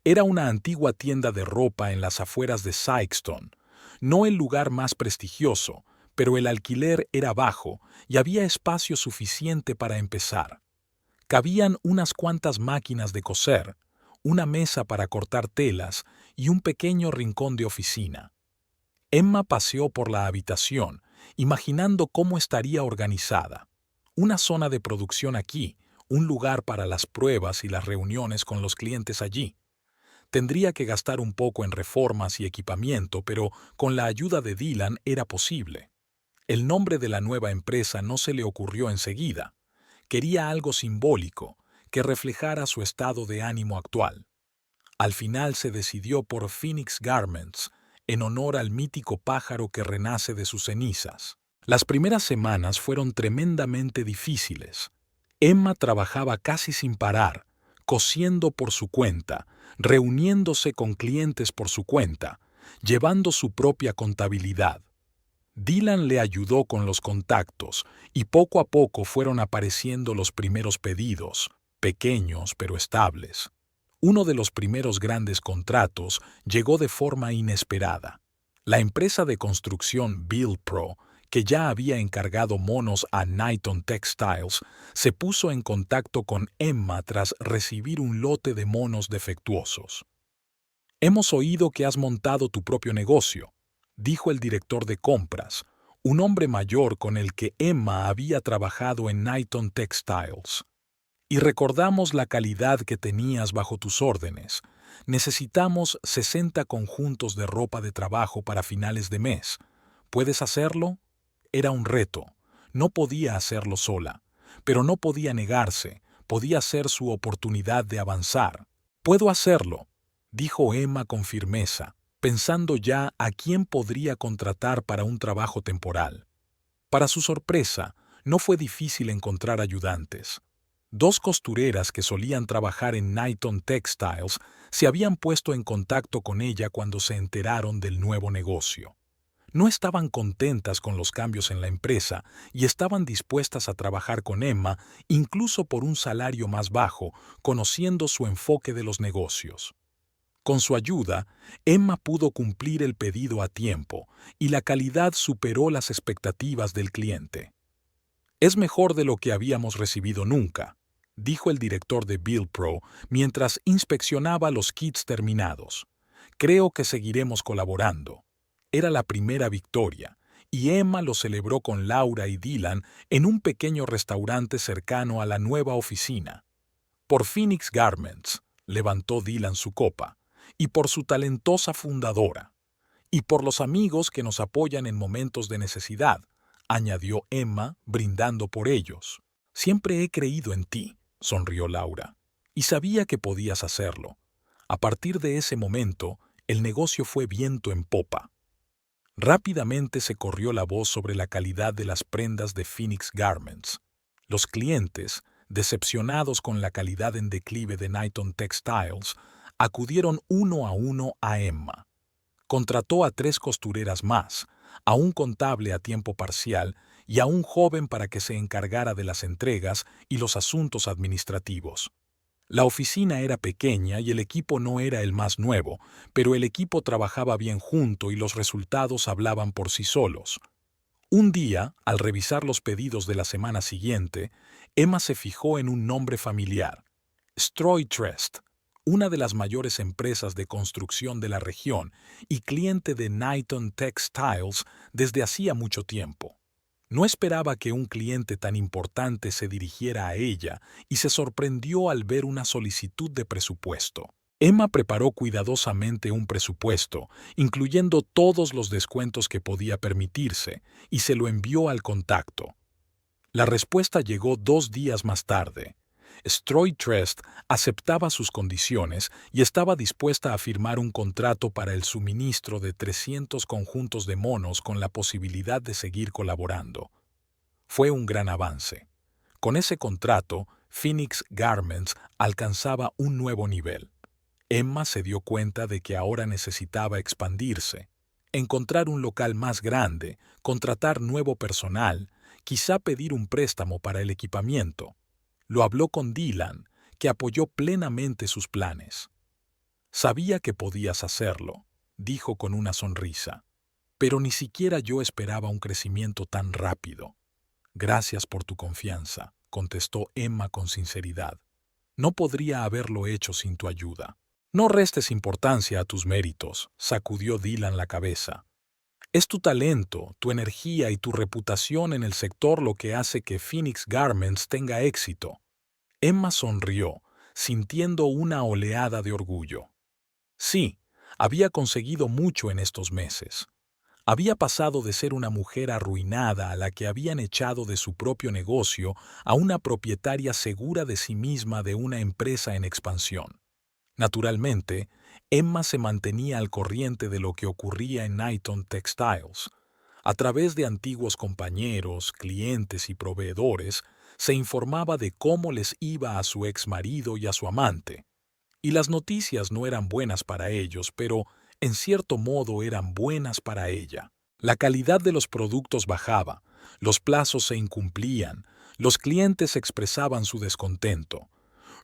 Era una antigua tienda de ropa en las afueras de Sikeston, no el lugar más prestigioso, pero el alquiler era bajo y había espacio suficiente para empezar. Cabían unas cuantas máquinas de coser, una mesa para cortar telas y un pequeño rincón de oficina. Emma paseó por la habitación, imaginando cómo estaría organizada. Una zona de producción aquí, un lugar para las pruebas y las reuniones con los clientes allí. Tendría que gastar un poco en reformas y equipamiento, pero con la ayuda de Dylan era posible. El nombre de la nueva empresa no se le ocurrió enseguida. Quería algo simbólico, que reflejara su estado de ánimo actual. Al final se decidió por Phoenix Garments, en honor al mítico pájaro que renace de sus cenizas. Las primeras semanas fueron tremendamente difíciles. Emma trabajaba casi sin parar, cosiendo por su cuenta, reuniéndose con clientes por su cuenta, llevando su propia contabilidad. Dylan le ayudó con los contactos y poco a poco fueron apareciendo los primeros pedidos, pequeños pero estables. Uno de los primeros grandes contratos llegó de forma inesperada. La empresa de construcción Build Pro, que ya había encargado monos a Knighton Textiles, se puso en contacto con Emma tras recibir un lote de monos defectuosos. «Hemos oído que has montado tu propio negocio», dijo el director de compras, un hombre mayor con el que Emma había trabajado en Knighton Textiles. «Y recordamos la calidad que tenías bajo tus órdenes. Necesitamos 60 conjuntos de ropa de trabajo para finales de mes. ¿Puedes hacerlo?» Era un reto. No podía hacerlo sola, pero no podía negarse. Podía ser su oportunidad de avanzar. «Puedo hacerlo», dijo Emma con firmeza, pensando ya a quién podría contratar para un trabajo temporal. Para su sorpresa, no fue difícil encontrar ayudantes. 2 costureras que solían trabajar en Knighton Textiles se habían puesto en contacto con ella cuando se enteraron del nuevo negocio. No estaban contentas con los cambios en la empresa y estaban dispuestas a trabajar con Emma incluso por un salario más bajo, conociendo su enfoque de los negocios. Con su ayuda, Emma pudo cumplir el pedido a tiempo y la calidad superó las expectativas del cliente. «Es mejor de lo que habíamos recibido nunca», dijo el director de Build Pro mientras inspeccionaba los kits terminados. «Creo que seguiremos colaborando». Era la primera victoria, y Emma lo celebró con Laura y Dylan en un pequeño restaurante cercano a la nueva oficina. «Por Phoenix Garments», levantó Dylan su copa, «y por su talentosa fundadora. Y por los amigos que nos apoyan en momentos de necesidad», añadió Emma, brindando por ellos. «Siempre he creído en ti», sonrió Laura, «y sabía que podías hacerlo». A partir de ese momento, el negocio fue viento en popa. Rápidamente se corrió la voz sobre la calidad de las prendas de Phoenix Garments. Los clientes, decepcionados con la calidad en declive de Knighton Textiles, acudieron uno a Emma. Contrató a 3 costureras más, a un contable a tiempo parcial y a un joven para que se encargara de las entregas y los asuntos administrativos. La oficina era pequeña y el equipo no era el más nuevo, pero el equipo trabajaba bien junto y los resultados hablaban por sí solos. Un día, al revisar los pedidos de la semana siguiente, Emma se fijó en un nombre familiar: Strøy-Trest, una de las mayores empresas de construcción de la región y cliente de Knighton Textiles desde hacía mucho tiempo. No esperaba que un cliente tan importante se dirigiera a ella y se sorprendió al ver una solicitud de presupuesto. Emma preparó cuidadosamente un presupuesto, incluyendo todos los descuentos que podía permitirse, y se lo envió al contacto. La respuesta llegó 2 días más tarde. Stroy Trust aceptaba sus condiciones y estaba dispuesta a firmar un contrato para el suministro de 300 conjuntos de monos con la posibilidad de seguir colaborando. Fue un gran avance. Con ese contrato, Phoenix Garments alcanzaba un nuevo nivel. Emma se dio cuenta de que ahora necesitaba expandirse, encontrar un local más grande, contratar nuevo personal, quizá pedir un préstamo para el equipamiento. Lo habló con Dylan, que apoyó plenamente sus planes. Sabía que podías hacerlo, dijo con una sonrisa, pero ni siquiera yo esperaba un crecimiento tan rápido. Gracias por tu confianza, contestó Emma con sinceridad. No podría haberlo hecho sin tu ayuda. No restes importancia a tus méritos, sacudió Dylan la cabeza. Es tu talento, tu energía y tu reputación en el sector lo que hace que Phoenix Garments tenga éxito. Emma sonrió, sintiendo una oleada de orgullo. Sí, había conseguido mucho en estos meses. Había pasado de ser una mujer arruinada a la que habían echado de su propio negocio a una propietaria segura de sí misma de una empresa en expansión. Naturalmente, Emma se mantenía al corriente de lo que ocurría en Knighton Textiles. A través de antiguos compañeros, clientes y proveedores, se informaba de cómo les iba a su exmarido y a su amante. Y las noticias no eran buenas para ellos, pero en cierto modo eran buenas para ella. La calidad de los productos bajaba, los plazos se incumplían, los clientes expresaban su descontento.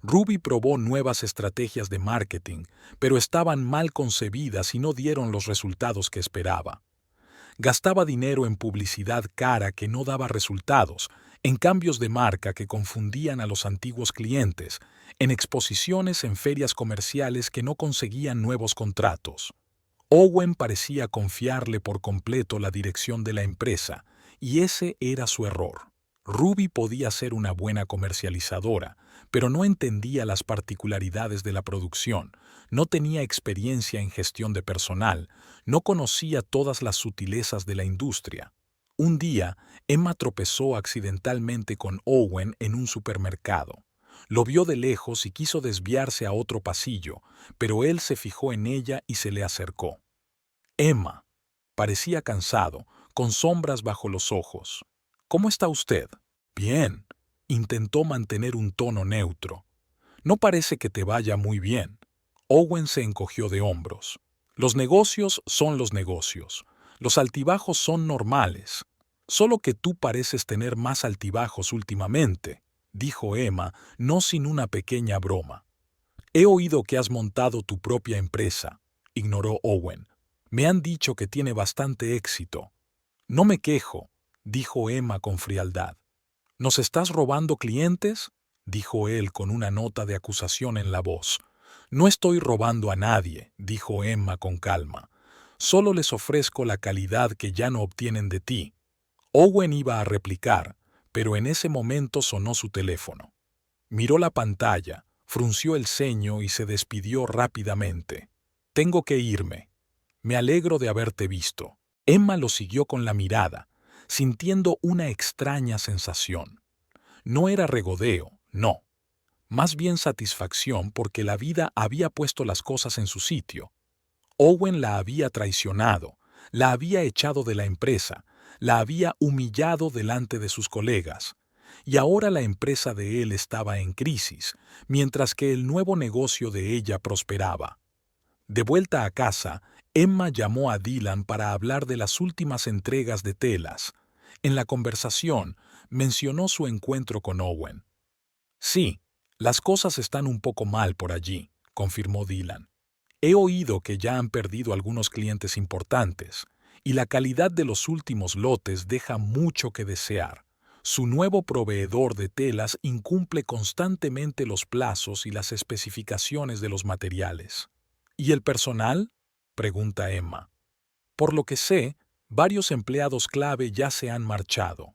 Ruby probó nuevas estrategias de marketing, pero estaban mal concebidas y no dieron los resultados que esperaba. Gastaba dinero en publicidad cara que no daba resultados, en cambios de marca que confundían a los antiguos clientes, en exposiciones en ferias comerciales que no conseguían nuevos contratos. Owen parecía confiarle por completo la dirección de la empresa, y ese era su error. Ruby podía ser una buena comercializadora, pero no entendía las particularidades de la producción, no tenía experiencia en gestión de personal, no conocía todas las sutilezas de la industria. Un día, Emma tropezó accidentalmente con Owen en un supermercado. Lo vio de lejos y quiso desviarse a otro pasillo, pero él se fijó en ella y se le acercó. Emma. Parecía cansado, con sombras bajo los ojos. ¿Cómo está usted? Bien. Intentó mantener un tono neutro. No parece que te vaya muy bien. Owen se encogió de hombros. Los negocios son los negocios. Los altibajos son normales. Solo que tú pareces tener más altibajos últimamente, dijo Emma, no sin una pequeña broma. He oído que has montado tu propia empresa, ignoró Owen. Me han dicho que tiene bastante éxito. No me quejo, dijo Emma con frialdad. ¿Nos estás robando clientes? Dijo él con una nota de acusación en la voz. No estoy robando a nadie, dijo Emma con calma. Solo les ofrezco la calidad que ya no obtienen de ti. Owen iba a replicar, pero en ese momento sonó su teléfono. Miró la pantalla, frunció el ceño y se despidió rápidamente. Tengo que irme. Me alegro de haberte visto. Emma lo siguió con la mirada, sintiendo una extraña sensación. No era regodeo, no. Más bien satisfacción porque la vida había puesto las cosas en su sitio. Owen la había traicionado, la había echado de la empresa, la había humillado delante de sus colegas. Y ahora la empresa de él estaba en crisis, mientras que el nuevo negocio de ella prosperaba. De vuelta a casa, Emma llamó a Dylan para hablar de las últimas entregas de telas. En la conversación, mencionó su encuentro con Owen. Sí, las cosas están un poco mal por allí, confirmó Dylan. He oído que ya han perdido algunos clientes importantes, y la calidad de los últimos lotes deja mucho que desear. Su nuevo proveedor de telas incumple constantemente los plazos y las especificaciones de los materiales. ¿Y el personal? Pregunta Emma. Por lo que sé, varios empleados clave ya se han marchado.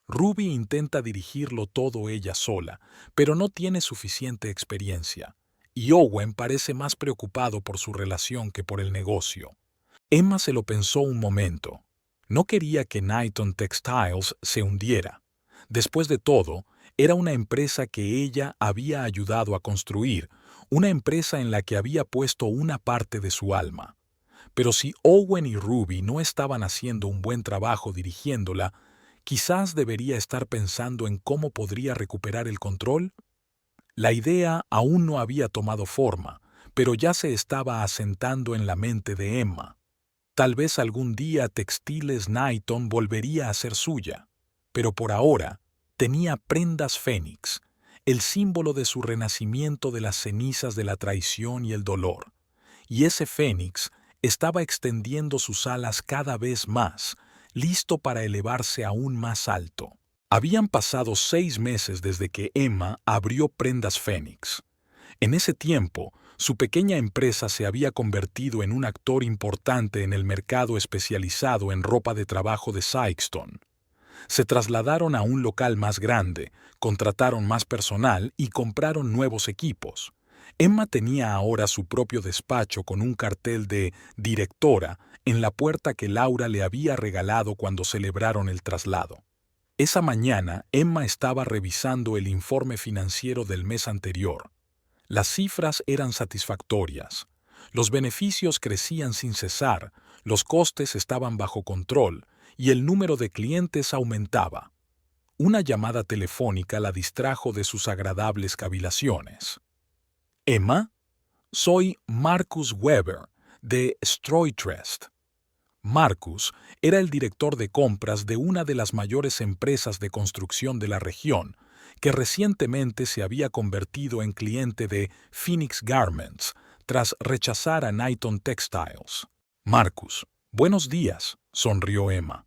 Ruby intenta dirigirlo todo ella sola, pero no tiene suficiente experiencia. y Owen parece más preocupado por su relación que por el negocio. Emma se lo pensó un momento. No quería que Knighton Textiles se hundiera. Después de todo, era una empresa que ella había ayudado a construir, una empresa en la que había puesto una parte de su alma. Pero si Owen y Ruby no estaban haciendo un buen trabajo dirigiéndola, quizás debería estar pensando en cómo podría recuperar el control. La idea aún no había tomado forma, pero ya se estaba asentando en la mente de Emma. Tal vez algún día Textiles Knighton volvería a ser suya, pero por ahora tenía Prendas Fénix, el símbolo de su renacimiento de las cenizas de la traición y el dolor. Y ese Fénix estaba extendiendo sus alas cada vez más, listo para elevarse aún más alto. Habían pasado 6 meses desde que Emma abrió Prendas Fénix. En ese tiempo, su pequeña empresa se había convertido en un actor importante en el mercado especializado en ropa de trabajo de Sikeston. Se trasladaron a un local más grande, contrataron más personal y compraron nuevos equipos. Emma tenía ahora su propio despacho con un cartel de «Directora» en la puerta que Laura le había regalado cuando celebraron el traslado. Esa mañana, Emma estaba revisando el informe financiero del mes anterior. Las cifras eran satisfactorias. Los beneficios crecían sin cesar, los costes estaban bajo control y el número de clientes aumentaba. Una llamada telefónica la distrajo de sus agradables cavilaciones. «Emma, soy Marcus Weber, de Streutrest». Marcus era el director de compras de una de las mayores empresas de construcción de la región, que recientemente se había convertido en cliente de Phoenix Garments tras rechazar a Knighton Textiles. «Marcus, buenos días», sonrió Emma.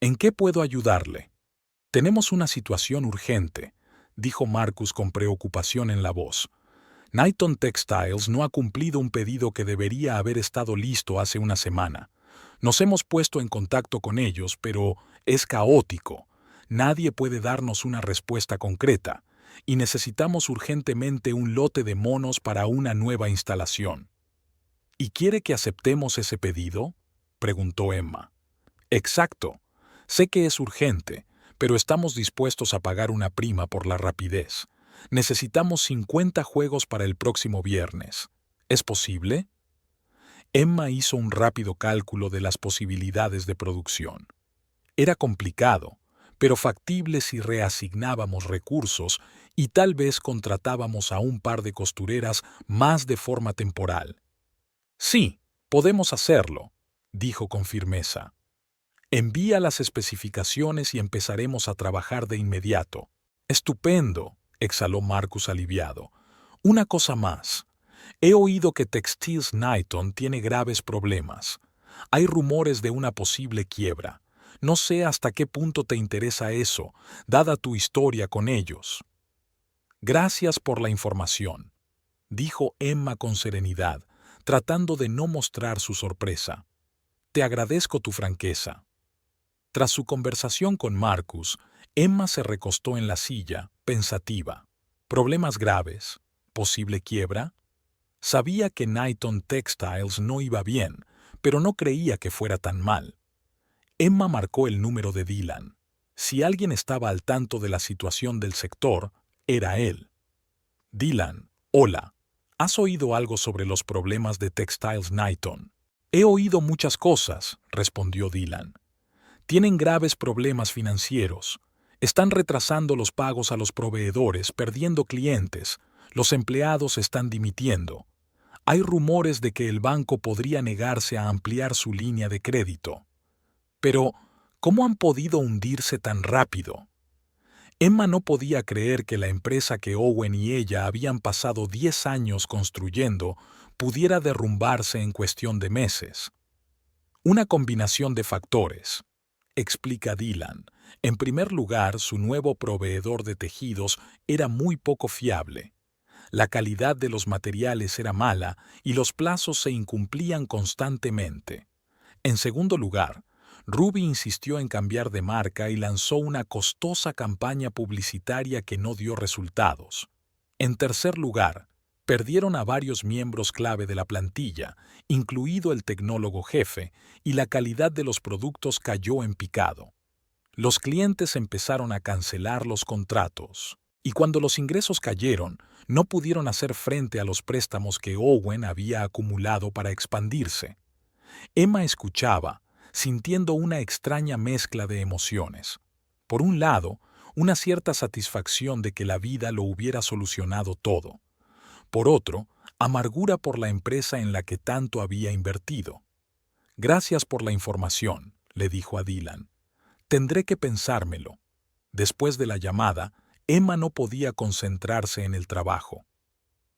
«¿En qué puedo ayudarle?» «Tenemos una situación urgente», dijo Marcus con preocupación en la voz. «Knighton Textiles no ha cumplido un pedido que debería haber estado listo hace una semana. Nos hemos puesto en contacto con ellos, pero es caótico. Nadie puede darnos una respuesta concreta, y necesitamos urgentemente un lote de monos para una nueva instalación». «¿Y quiere que aceptemos ese pedido?», preguntó Emma. «Exacto. Sé que es urgente, pero estamos dispuestos a pagar una prima por la rapidez. Necesitamos 50 juegos para el próximo viernes. ¿Es posible?». Emma hizo un rápido cálculo de las posibilidades de producción. Era complicado, pero factible si reasignábamos recursos y tal vez contratábamos a un par de costureras más de forma temporal. «Sí, podemos hacerlo», dijo con firmeza. «Envía las especificaciones y empezaremos a trabajar de inmediato». «Estupendo», exhaló Marcus aliviado. «Una cosa más. He oído que Textiles Knighton tiene graves problemas. Hay rumores de una posible quiebra. No sé hasta qué punto te interesa eso, dada tu historia con ellos». «Gracias por la información», dijo Emma con serenidad, tratando de no mostrar su sorpresa. «Te agradezco tu franqueza». Tras su conversación con Marcus, Emma se recostó en la silla, pensativa. ¿Problemas graves? ¿Posible quiebra? Sabía que Knighton Textiles no iba bien, pero no creía que fuera tan mal. Emma marcó el número de Dylan. Si alguien estaba al tanto de la situación del sector, era él. «Dylan, hola. ¿Has oído algo sobre los problemas de Textiles Knighton?» «He oído muchas cosas», respondió Dylan. «Tienen graves problemas financieros. Están retrasando los pagos a los proveedores, perdiendo clientes. Los empleados están dimitiendo. Hay rumores de que el banco podría negarse a ampliar su línea de crédito. Pero, ¿cómo han podido hundirse tan rápido?». Emma no podía creer que la empresa que Owen y ella habían pasado 10 años construyendo pudiera derrumbarse en cuestión de meses. «Una combinación de factores», explica Dylan. «En primer lugar, su nuevo proveedor de tejidos era muy poco fiable. La calidad de los materiales era mala y los plazos se incumplían constantemente. En segundo lugar, Ruby insistió en cambiar de marca y lanzó una costosa campaña publicitaria que no dio resultados. En tercer lugar, Perdieron a varios miembros clave de la plantilla, incluido el tecnólogo jefe, y la calidad de los productos cayó en picado. Los clientes empezaron a cancelar los contratos, y cuando los ingresos cayeron, no pudieron hacer frente a los préstamos que Owen había acumulado para expandirse. Emma escuchaba, sintiendo una extraña mezcla de emociones. Por un lado, una cierta satisfacción de que la vida lo hubiera solucionado todo. Por otro, amargura por la empresa en la que tanto había invertido. «Gracias por la información», le dijo a Dylan. «Tendré que pensármelo». Después de la llamada, Emma no podía concentrarse en el trabajo.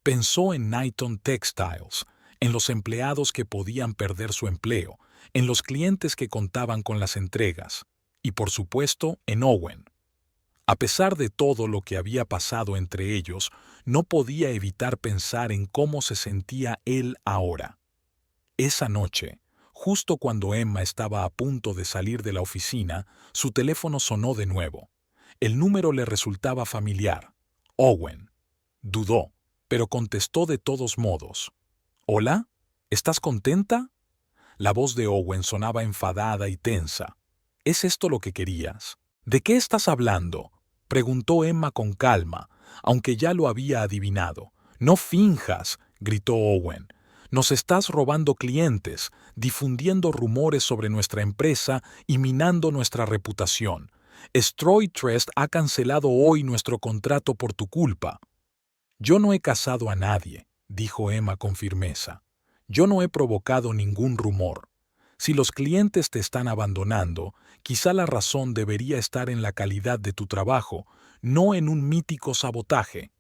Pensó en Knighton Textiles, en los empleados que podían perder su empleo, en los clientes que contaban con las entregas, y por supuesto en Owen. A pesar de todo lo que había pasado entre ellos, no podía evitar pensar en cómo se sentía él ahora. Esa noche, justo cuando Emma estaba a punto de salir de la oficina, su teléfono sonó de nuevo. El número le resultaba familiar. Owen. Dudó, pero contestó de todos modos. «¿Hola? ¿Estás contenta?» La voz de Owen sonaba enfadada y tensa. «¿Es esto lo que querías? ¿De qué estás hablando?», preguntó Emma con calma, aunque ya lo había adivinado. «No finjas», gritó Owen. «Nos estás robando clientes, difundiendo rumores sobre nuestra empresa y minando nuestra reputación. Stroy-Trest ha cancelado hoy nuestro contrato por tu culpa». «Yo no he casado a nadie», dijo Emma con firmeza. «Yo no he provocado ningún rumor. Si los clientes te están abandonando, quizá la razón debería estar en la calidad de tu trabajo, no en un mítico sabotaje».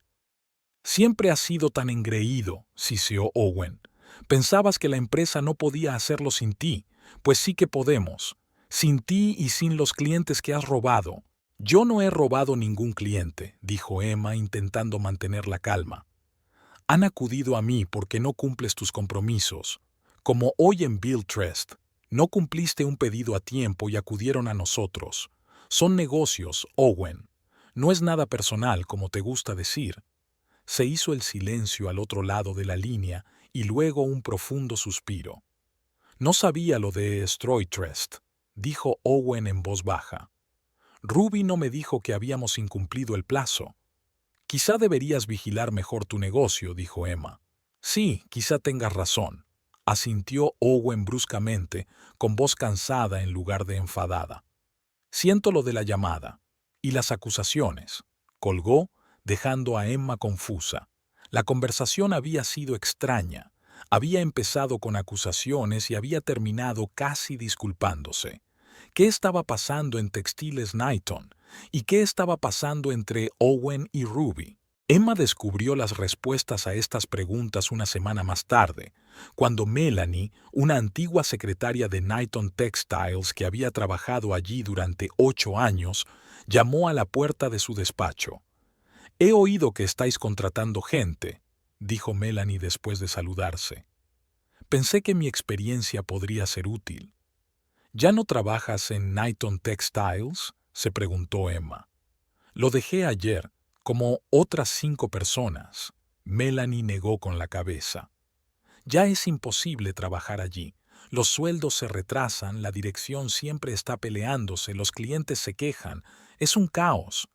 «Siempre has sido tan engreído», siseó Owen. «Pensabas que la empresa no podía hacerlo sin ti, pues sí que podemos. Sin ti y sin los clientes que has robado». «Yo no he robado ningún cliente», dijo Emma intentando mantener la calma. «Han acudido a mí porque no cumples tus compromisos. Como hoy en Billtrust. No cumpliste un pedido a tiempo y acudieron a nosotros. Son negocios, Owen. No es nada personal, como te gusta decir». Se hizo el silencio al otro lado de la línea y luego un profundo suspiro. «No sabía lo de Stroy-Trest», dijo Owen en voz baja. «Ruby no me dijo que habíamos incumplido el plazo». «Quizá deberías vigilar mejor tu negocio», dijo Emma. «Sí, quizá tengas razón», asintió Owen bruscamente, con voz cansada en lugar de enfadada. «Siento lo de la llamada. Y las acusaciones». Colgó, dejando a Emma confusa. La conversación había sido extraña. Había empezado con acusaciones y había terminado casi disculpándose. ¿Qué estaba pasando en Textiles Knighton? ¿Y qué estaba pasando entre Owen y Ruby? Emma descubrió las respuestas a estas preguntas una semana más tarde, cuando Melanie, una antigua secretaria de Knighton Textiles que había trabajado allí durante 8 años, llamó a la puerta de su despacho. «He oído que estáis contratando gente», dijo Melanie después de saludarse. «Pensé que mi experiencia podría ser útil». «¿Ya no trabajas en Knighton Textiles?», se preguntó Emma. «Lo dejé ayer, como otras 5 personas». Melanie negó con la cabeza. «Ya es imposible trabajar allí. Los sueldos se retrasan, la dirección siempre está peleándose, los clientes se quejan. Es un caos».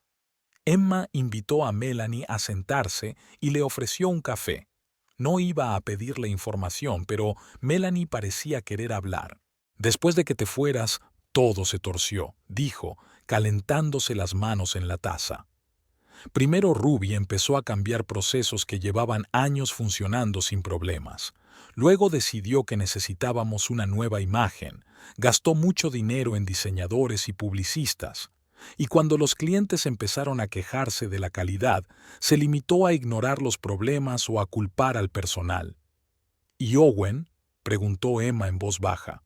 Emma invitó a Melanie a sentarse y le ofreció un café. No iba a pedirle información, pero Melanie parecía querer hablar. «Después de que te fueras, todo se torció», dijo, calentándose las manos en la taza. Primero Ruby empezó a cambiar procesos que llevaban años funcionando sin problemas. Luego decidió que necesitábamos una nueva imagen. Gastó mucho dinero en diseñadores y publicistas. Y cuando los clientes empezaron a quejarse de la calidad, se limitó a ignorar los problemas o a culpar al personal. «¿Y Owen?», preguntó Emma en voz baja.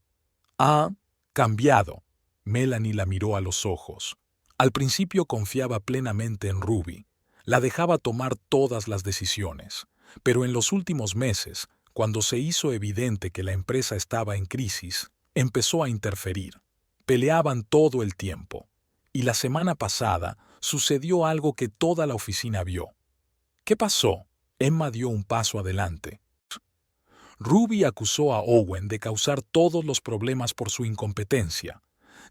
«Ha cambiado». Melanie la miró a los ojos. Al principio confiaba plenamente en Ruby. La dejaba tomar todas las decisiones. Pero en los últimos meses, cuando se hizo evidente que la empresa estaba en crisis, empezó a interferir. Peleaban todo el tiempo. Y la semana pasada sucedió algo que toda la oficina vio. «¿Qué pasó?», Emma dio un paso adelante. Ruby acusó a Owen de causar todos los problemas por su incompetencia.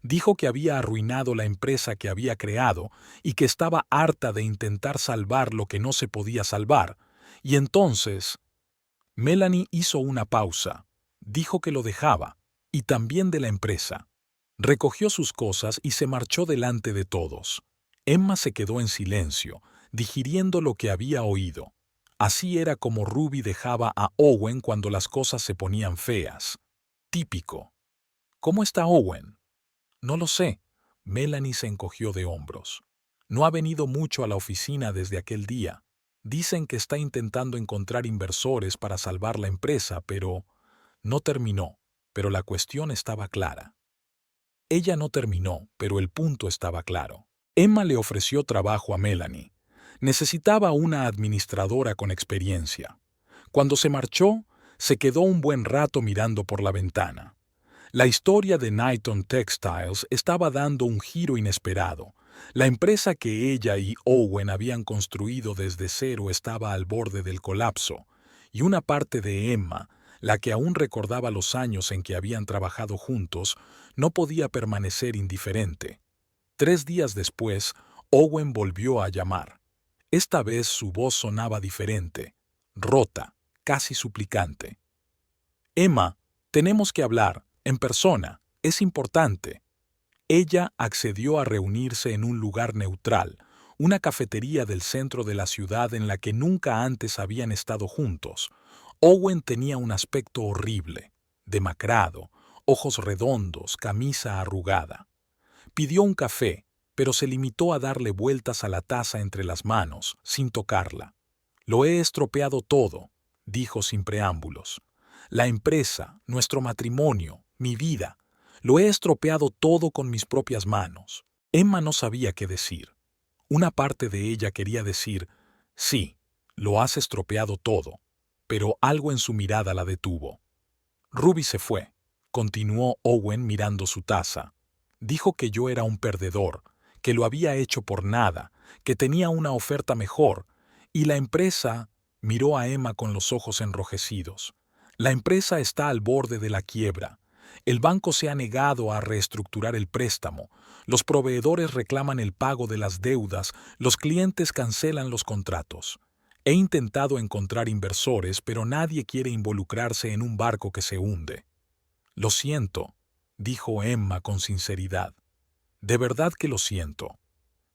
Dijo que había arruinado la empresa que había creado y que estaba harta de intentar salvar lo que no se podía salvar. Y entonces, Melanie hizo una pausa. Dijo que lo dejaba, y también de la empresa. Recogió sus cosas y se marchó delante de todos. Emma se quedó en silencio, digiriendo lo que había oído. Así era como Ruby dejaba a Owen cuando las cosas se ponían feas. Típico. ¿Cómo está Owen? No lo sé. Melanie se encogió de hombros. No ha venido mucho a la oficina desde aquel día. Dicen que está intentando encontrar inversores para salvar la empresa, pero no terminó. Pero la cuestión estaba clara. Ella no terminó, pero el punto estaba claro. Emma le ofreció trabajo a Melanie. Necesitaba una administradora con experiencia. Cuando se marchó, se quedó un buen rato mirando por la ventana. La historia de Knighton Textiles estaba dando un giro inesperado. La empresa que ella y Owen habían construido desde cero estaba al borde del colapso, y una parte de Emma, la que aún recordaba los años en que habían trabajado juntos, no podía permanecer indiferente. 3 días después, Owen volvió a llamar. Esta vez su voz sonaba diferente, rota, casi suplicante. «Emma, tenemos que hablar, en persona, es importante». Ella accedió a reunirse en un lugar neutral, una cafetería del centro de la ciudad en la que nunca antes habían estado juntos. Owen tenía un aspecto horrible, demacrado, ojos redondos, camisa arrugada. Pidió un café, pero se limitó a darle vueltas a la taza entre las manos, sin tocarla. «Lo he estropeado todo», dijo sin preámbulos. «La empresa, nuestro matrimonio, mi vida. Lo he estropeado todo con mis propias manos». Emma no sabía qué decir. Una parte de ella quería decir, «Sí, lo has estropeado todo», pero algo en su mirada la detuvo. «Ruby se fue», continuó Owen mirando su taza. «Dijo que yo era un perdedor, que lo había hecho por nada, que tenía una oferta mejor, y la empresa...» Miró a Emma con los ojos enrojecidos. «La empresa está al borde de la quiebra. El banco se ha negado a reestructurar el préstamo, los proveedores reclaman el pago de las deudas, los clientes cancelan los contratos. He intentado encontrar inversores, pero nadie quiere involucrarse en un barco que se hunde». «Lo siento», dijo Emma con sinceridad. «De verdad que lo siento.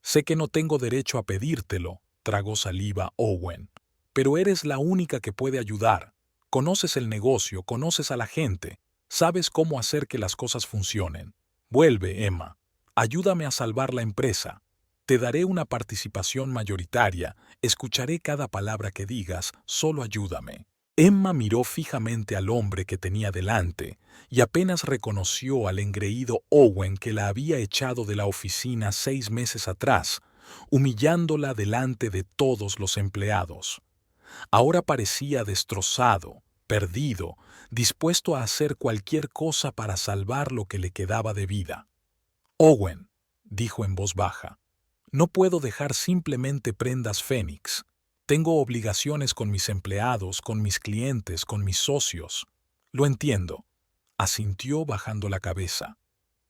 Sé que no tengo derecho a pedírtelo», tragó saliva Owen, «pero eres la única que puede ayudar. Conoces el negocio, conoces a la gente, sabes cómo hacer que las cosas funcionen. Vuelve, Emma. Ayúdame a salvar la empresa. Te daré una participación mayoritaria, escucharé cada palabra que digas, solo ayúdame». Emma miró fijamente al hombre que tenía delante y apenas reconoció al engreído Owen que la había echado de la oficina 6 meses atrás, humillándola delante de todos los empleados. Ahora parecía destrozado, perdido, dispuesto a hacer cualquier cosa para salvar lo que le quedaba de vida. «Owen», dijo en voz baja, «no puedo dejar simplemente prendas Fénix. Tengo obligaciones con mis empleados, con mis clientes, con mis socios». «Lo entiendo», asintió bajando la cabeza.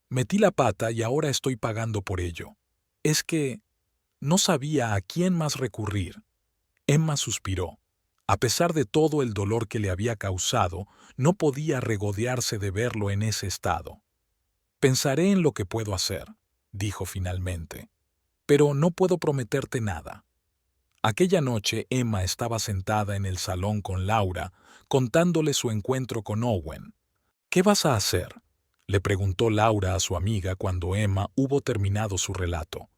«Metí la pata y ahora estoy pagando por ello. Es que no sabía a quién más recurrir». Emma suspiró. A pesar de todo el dolor que le había causado, no podía regodearse de verlo en ese estado. «Pensaré en lo que puedo hacer», dijo finalmente. «Pero no puedo prometerte nada». Aquella noche Emma estaba sentada en el salón con Laura, contándole su encuentro con Owen. «¿Qué vas a hacer?», le preguntó Laura a su amiga cuando Emma hubo terminado su relato.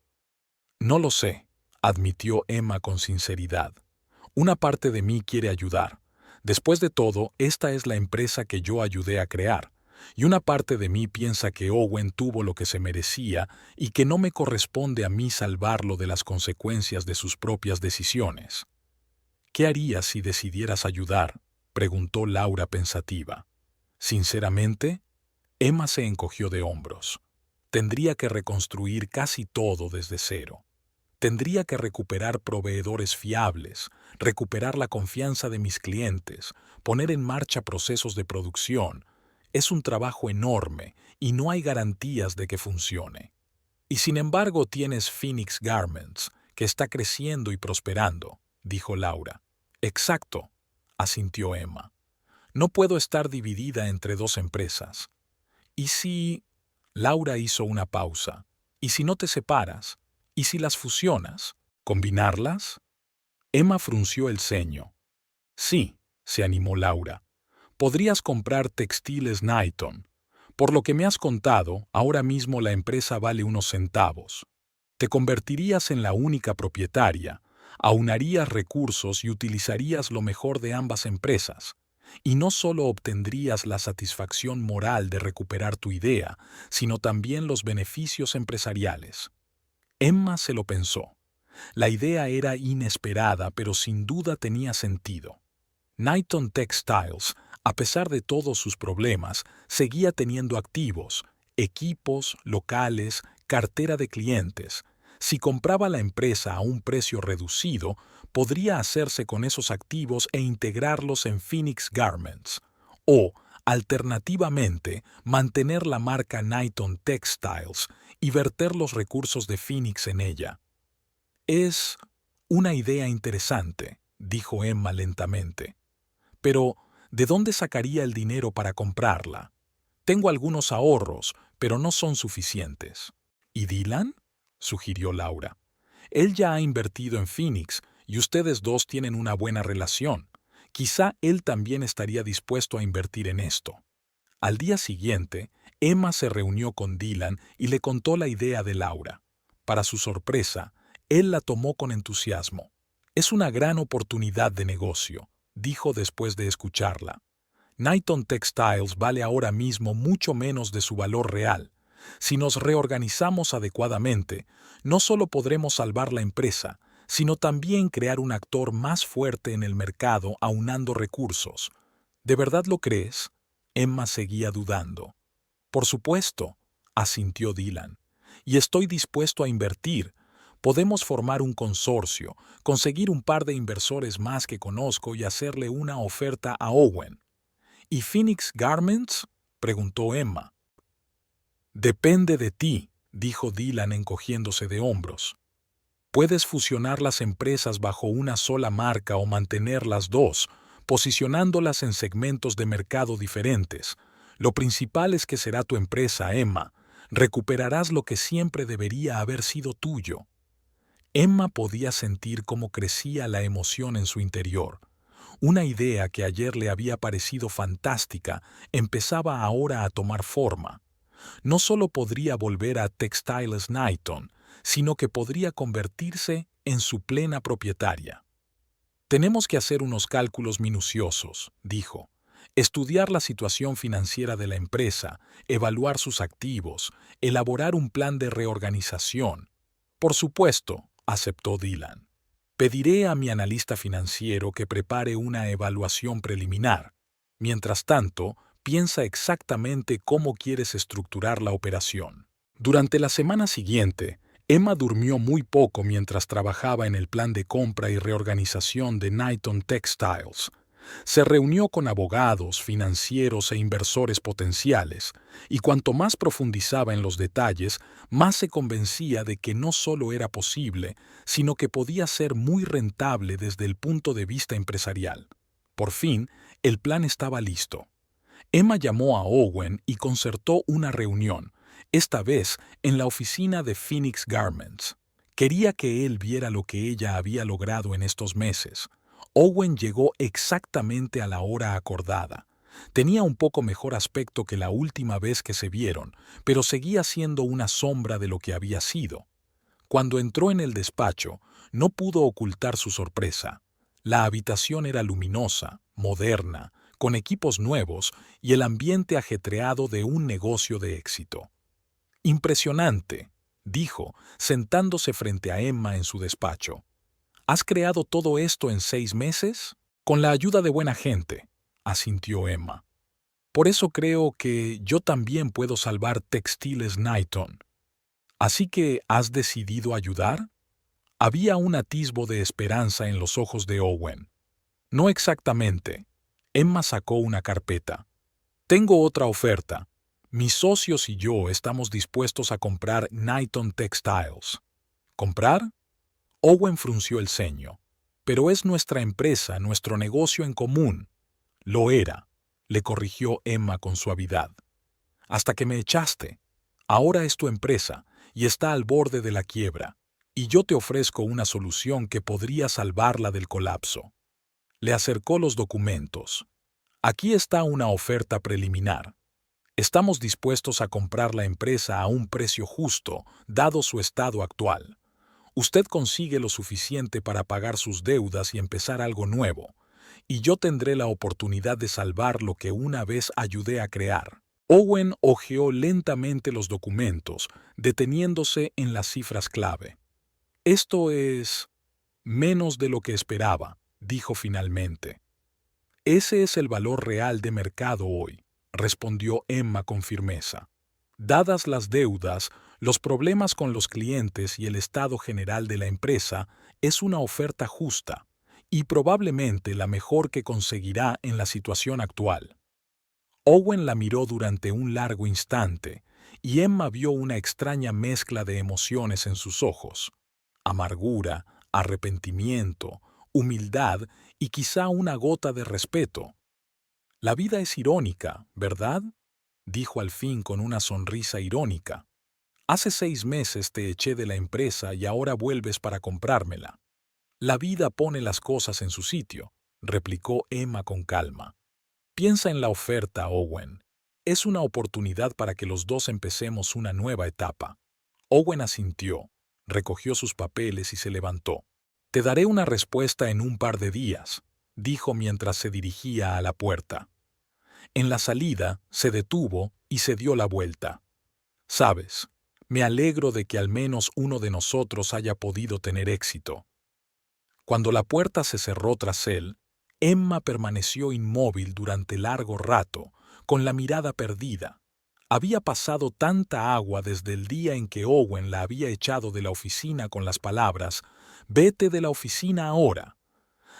«No lo sé», admitió Emma con sinceridad. «Una parte de mí quiere ayudar. Después de todo, esta es la empresa que yo ayudé a crear. Y una parte de mí piensa que Owen tuvo lo que se merecía y que no me corresponde a mí salvarlo de las consecuencias de sus propias decisiones». «¿Qué harías si decidieras ayudar?», preguntó Laura pensativa. «Sinceramente», Emma se encogió de hombros. «Tendría que reconstruir casi todo desde cero. Tendría que recuperar proveedores fiables, recuperar la confianza de mis clientes, poner en marcha procesos de producción. Es un trabajo enorme y no hay garantías de que funcione. Y sin embargo tienes Phoenix Garments, que está creciendo y prosperando, dijo Laura. Exacto, asintió Emma. No puedo estar dividida entre dos empresas. ¿Y si...? Laura hizo una pausa. ¿Y si no te separas? ¿Y si las fusionas? ¿Combinarlas? Emma frunció el ceño. Sí, se animó Laura. Podrías comprar Textiles Knighton. Por lo que me has contado, ahora mismo la empresa vale unos centavos. Te convertirías en la única propietaria, aunarías recursos y utilizarías lo mejor de ambas empresas. Y no solo obtendrías la satisfacción moral de recuperar tu idea, sino también los beneficios empresariales. Emma se lo pensó. La idea era inesperada, pero sin duda tenía sentido. Knighton Textiles, a pesar de todos sus problemas, seguía teniendo activos, equipos, locales, cartera de clientes. Si compraba la empresa a un precio reducido, podría hacerse con esos activos e integrarlos en Phoenix Garments. O, alternativamente, mantener la marca Knighton Textiles y verter los recursos de Phoenix en ella. Es una idea interesante, dijo Emma lentamente. Pero, ¿de dónde sacaría el dinero para comprarla? Tengo algunos ahorros, pero no son suficientes. ¿Y Dylan? Sugirió Laura. Él ya ha invertido en Phoenix y ustedes dos tienen una buena relación. Quizá él también estaría dispuesto a invertir en esto. Al día siguiente, Emma se reunió con Dylan y le contó la idea de Laura. Para su sorpresa, él la tomó con entusiasmo. Es una gran oportunidad de negocio, dijo después de escucharla. Knighton Textiles vale ahora mismo mucho menos de su valor real. Si nos reorganizamos adecuadamente, no solo podremos salvar la empresa, sino también crear un actor más fuerte en el mercado aunando recursos. ¿De verdad lo crees? Emma seguía dudando. Por supuesto, asintió Dylan. Y estoy dispuesto a invertir. Podemos formar un consorcio, conseguir un par de inversores más que conozco y hacerle una oferta a Owen. ¿Y Phoenix Garments? Preguntó Emma. Depende de ti, dijo Dylan encogiéndose de hombros. Puedes fusionar las empresas bajo una sola marca o mantener las dos, posicionándolas en segmentos de mercado diferentes. Lo principal es que será tu empresa, Emma. Recuperarás lo que siempre debería haber sido tuyo. Emma podía sentir cómo crecía la emoción en su interior. Una idea que ayer le había parecido fantástica empezaba ahora a tomar forma. No solo podría volver a Textiles Knighton, sino que podría convertirse en su plena propietaria. Tenemos que hacer unos cálculos minuciosos, dijo. Estudiar la situación financiera de la empresa, evaluar sus activos, elaborar un plan de reorganización. Por supuesto, aceptó Dylan. Pediré a mi analista financiero que prepare una evaluación preliminar. Mientras tanto, piensa exactamente cómo quieres estructurar la operación. Durante la semana siguiente, Emma durmió muy poco mientras trabajaba en el plan de compra y reorganización de Knighton Textiles. Se reunió con abogados, financieros e inversores potenciales, y cuanto más profundizaba en los detalles, más se convencía de que no solo era posible, sino que podía ser muy rentable desde el punto de vista empresarial. Por fin, el plan estaba listo. Emma llamó a Owen y concertó una reunión, esta vez en la oficina de Phoenix Garments. Quería que él viera lo que ella había logrado en estos meses. Owen llegó exactamente a la hora acordada. Tenía un poco mejor aspecto que la última vez que se vieron, pero seguía siendo una sombra de lo que había sido. Cuando entró en el despacho, no pudo ocultar su sorpresa. La habitación era luminosa, moderna, con equipos nuevos y el ambiente ajetreado de un negocio de éxito. Impresionante, dijo, sentándose frente a Emma en su despacho. ¿Has creado todo esto en 6 meses? Con la ayuda de buena gente, asintió Emma. Por eso creo que yo también puedo salvar Textiles Knighton. ¿Así que has decidido ayudar? Había un atisbo de esperanza en los ojos de Owen. No exactamente. Emma sacó una carpeta. Tengo otra oferta. Mis socios y yo estamos dispuestos a comprar Knighton Textiles. ¿Comprar? Owen frunció el ceño. Pero es nuestra empresa, nuestro negocio en común. Lo era, le corrigió Emma con suavidad. Hasta que me echaste. Ahora es tu empresa y está al borde de la quiebra, y yo te ofrezco una solución que podría salvarla del colapso. Le acercó los documentos. Aquí está una oferta preliminar. Estamos dispuestos a comprar la empresa a un precio justo, dado su estado actual. Usted consigue lo suficiente para pagar sus deudas y empezar algo nuevo, y yo tendré la oportunidad de salvar lo que una vez ayudé a crear. Owen hojeó lentamente los documentos, deteniéndose en las cifras clave. Esto es menos de lo que esperaba, dijo finalmente. Ese es el valor real de mercado hoy, respondió Emma con firmeza. Dadas las deudas, los problemas con los clientes y el estado general de la empresa, es una oferta justa, y probablemente la mejor que conseguirá en la situación actual. Owen la miró durante un largo instante, y Emma vio una extraña mezcla de emociones en sus ojos: amargura, arrepentimiento, humildad y quizá una gota de respeto. La vida es irónica, ¿verdad?, dijo al fin con una sonrisa irónica. Hace 6 meses te eché de la empresa y ahora vuelves para comprármela. La vida pone las cosas en su sitio, replicó Emma con calma. Piensa en la oferta, Owen. Es una oportunidad para que los dos empecemos una nueva etapa. Owen asintió, recogió sus papeles y se levantó. Te daré una respuesta en un par de días, dijo mientras se dirigía a la puerta. En la salida, se detuvo y se dio la vuelta. Sabes, me alegro de que al menos uno de nosotros haya podido tener éxito. Cuando la puerta se cerró tras él, Emma permaneció inmóvil durante largo rato, con la mirada perdida. Había pasado tanta agua desde el día en que Owen la había echado de la oficina con las palabras: «Vete de la oficina ahora».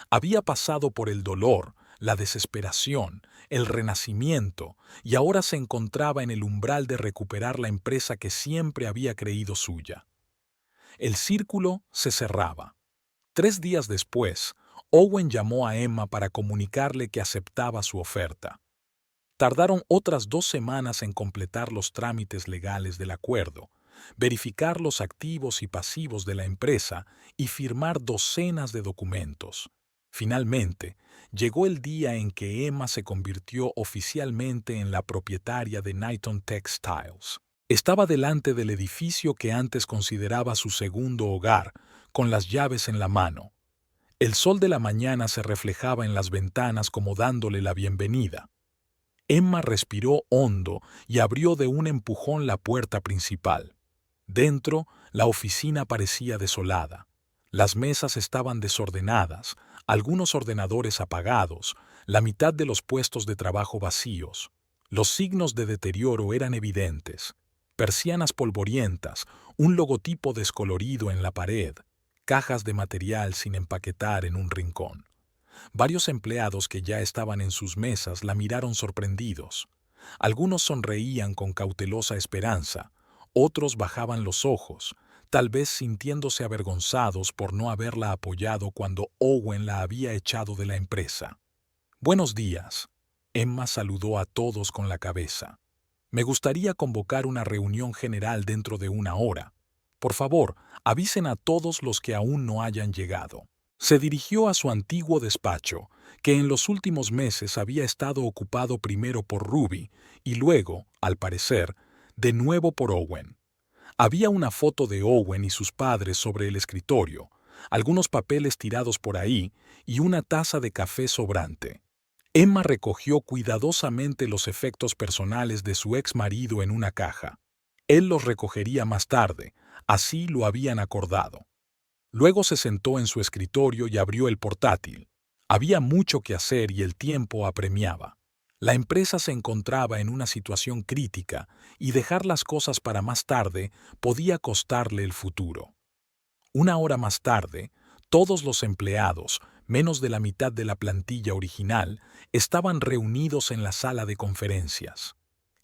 Había pasado por el dolor, la desesperación, el renacimiento, y ahora se encontraba en el umbral de recuperar la empresa que siempre había creído suya. El círculo se cerraba. 3 días después, Owen llamó a Emma para comunicarle que aceptaba su oferta. Tardaron otras 2 semanas en completar los trámites legales del acuerdo, verificar los activos y pasivos de la empresa y firmar docenas de documentos. Finalmente, llegó el día en que Emma se convirtió oficialmente en la propietaria de Knighton Textiles. Estaba delante del edificio que antes consideraba su segundo hogar, con las llaves en la mano. El sol de la mañana se reflejaba en las ventanas como dándole la bienvenida. Emma respiró hondo y abrió de un empujón la puerta principal. Dentro, la oficina parecía desolada. Las mesas estaban desordenadas, algunos ordenadores apagados, la mitad de los puestos de trabajo vacíos. Los signos de deterioro eran evidentes: persianas polvorientas, un logotipo descolorido en la pared, cajas de material sin empaquetar en un rincón. Varios empleados que ya estaban en sus mesas la miraron sorprendidos. Algunos sonreían con cautelosa esperanza, otros bajaban los ojos, tal vez sintiéndose avergonzados por no haberla apoyado cuando Owen la había echado de la empresa. «Buenos días», Emma saludó a todos con la cabeza. «Me gustaría convocar una reunión general dentro de 1 hora. Por favor, avisen a todos los que aún no hayan llegado». Se dirigió a su antiguo despacho, que en los últimos meses había estado ocupado primero por Ruby y luego, al parecer, de nuevo por Owen. Había una foto de Owen y sus padres sobre el escritorio, algunos papeles tirados por ahí y una taza de café sobrante. Emma recogió cuidadosamente los efectos personales de su ex marido en una caja. Él los recogería más tarde, así lo habían acordado. Luego se sentó en su escritorio y abrió el portátil. Había mucho que hacer y el tiempo apremiaba. La empresa se encontraba en una situación crítica y dejar las cosas para más tarde podía costarle el futuro. Una hora más tarde, todos los empleados, menos de la mitad de la plantilla original, estaban reunidos en la sala de conferencias.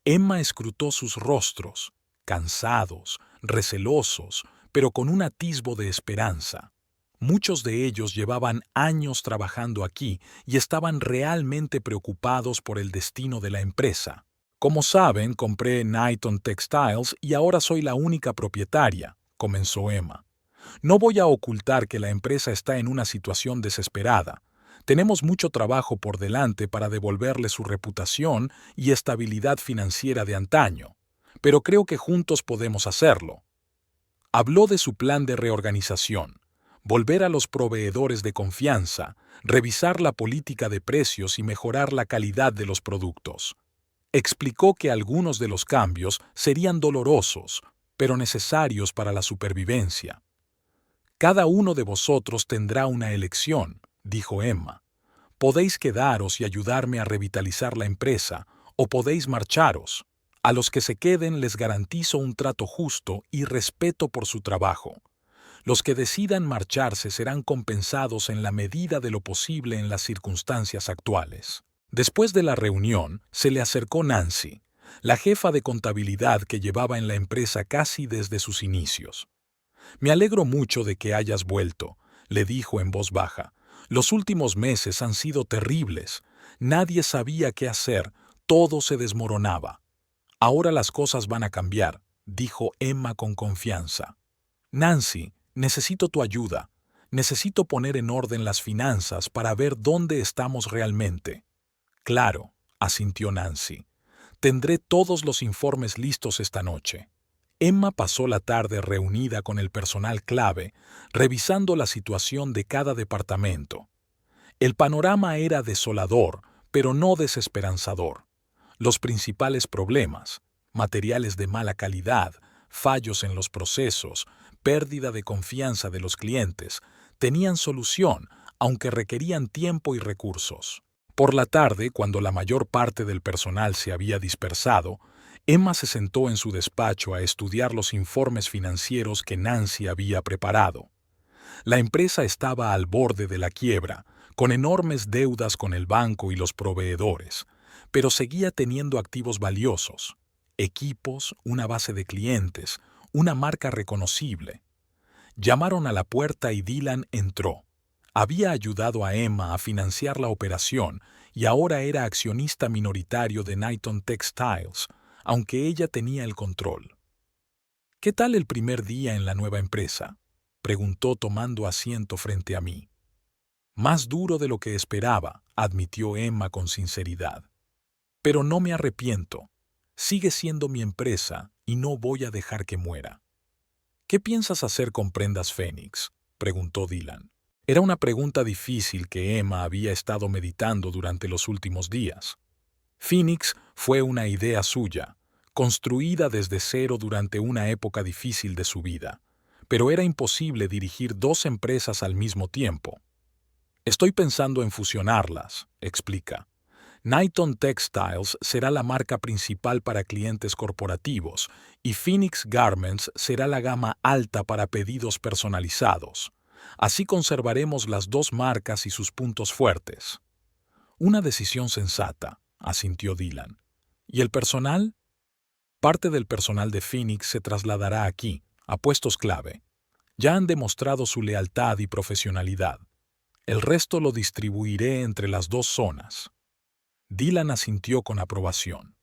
Emma escrutó sus rostros, cansados, recelosos, pero con un atisbo de esperanza. Muchos de ellos llevaban años trabajando aquí y estaban realmente preocupados por el destino de la empresa. Como saben, compré Knighton Textiles y ahora soy la única propietaria, comenzó Emma. No voy a ocultar que la empresa está en una situación desesperada. Tenemos mucho trabajo por delante para devolverle su reputación y estabilidad financiera de antaño, pero creo que juntos podemos hacerlo. Habló de su plan de reorganización, volver a los proveedores de confianza, revisar la política de precios y mejorar la calidad de los productos. Explicó que algunos de los cambios serían dolorosos, pero necesarios para la supervivencia. Cada uno de vosotros tendrá una elección, dijo Emma. Podéis quedaros y ayudarme a revitalizar la empresa, o podéis marcharos. A los que se queden les garantizo un trato justo y respeto por su trabajo. Los que decidan marcharse serán compensados en la medida de lo posible en las circunstancias actuales. Después de la reunión, se le acercó Nancy, la jefa de contabilidad que llevaba en la empresa casi desde sus inicios. Me alegro mucho de que hayas vuelto, le dijo en voz baja. Los últimos meses han sido terribles. Nadie sabía qué hacer, todo se desmoronaba. Ahora las cosas van a cambiar, dijo Emma con confianza. Nancy, necesito tu ayuda. Necesito poner en orden las finanzas para ver dónde estamos realmente. Claro, asintió Nancy. Tendré todos los informes listos esta noche. Emma pasó la tarde reunida con el personal clave, revisando la situación de cada departamento. El panorama era desolador, pero no desesperanzador. Los principales problemas, materiales de mala calidad, fallos en los procesos, pérdida de confianza de los clientes, tenían solución, aunque requerían tiempo y recursos. Por la tarde, cuando la mayor parte del personal se había dispersado, Emma se sentó en su despacho a estudiar los informes financieros que Nancy había preparado. La empresa estaba al borde de la quiebra, con enormes deudas con el banco y los proveedores, pero seguía teniendo activos valiosos, equipos, una base de clientes, una marca reconocible. Llamaron a la puerta y Dylan entró. Había ayudado a Emma a financiar la operación y ahora era accionista minoritario de Knighton Textiles, aunque ella tenía el control. ¿Qué tal el primer día en la nueva empresa?, preguntó tomando asiento frente a mí. Más duro de lo que esperaba, admitió Emma con sinceridad. Pero no me arrepiento. Sigue siendo mi empresa y no voy a dejar que muera. ¿Qué piensas hacer con Prendas Phoenix?, preguntó Dylan. Era una pregunta difícil que Emma había estado meditando durante los últimos días. Phoenix fue una idea suya, construida desde cero durante una época difícil de su vida, pero era imposible dirigir dos empresas al mismo tiempo. Estoy pensando en fusionarlas, explica. Knighton Textiles será la marca principal para clientes corporativos y Phoenix Garments será la gama alta para pedidos personalizados. Así conservaremos las dos marcas y sus puntos fuertes. Una decisión sensata, asintió Dylan. ¿Y el personal? Parte del personal de Phoenix se trasladará aquí, a puestos clave. Ya han demostrado su lealtad y profesionalidad. El resto lo distribuiré entre las dos zonas. Dylan asintió con aprobación.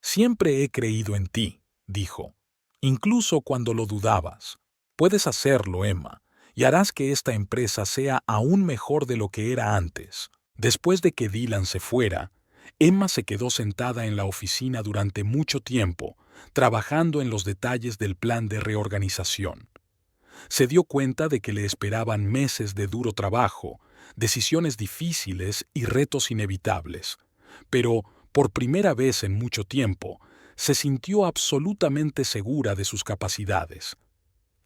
Siempre he creído en ti, dijo, incluso cuando lo dudabas. Puedes hacerlo, Emma, y harás que esta empresa sea aún mejor de lo que era antes. Después de que Dylan se fuera, Emma se quedó sentada en la oficina durante mucho tiempo, trabajando en los detalles del plan de reorganización. Se dio cuenta de que le esperaban meses de duro trabajo, decisiones difíciles y retos inevitables. Pero, por primera vez en mucho tiempo, se sintió absolutamente segura de sus capacidades.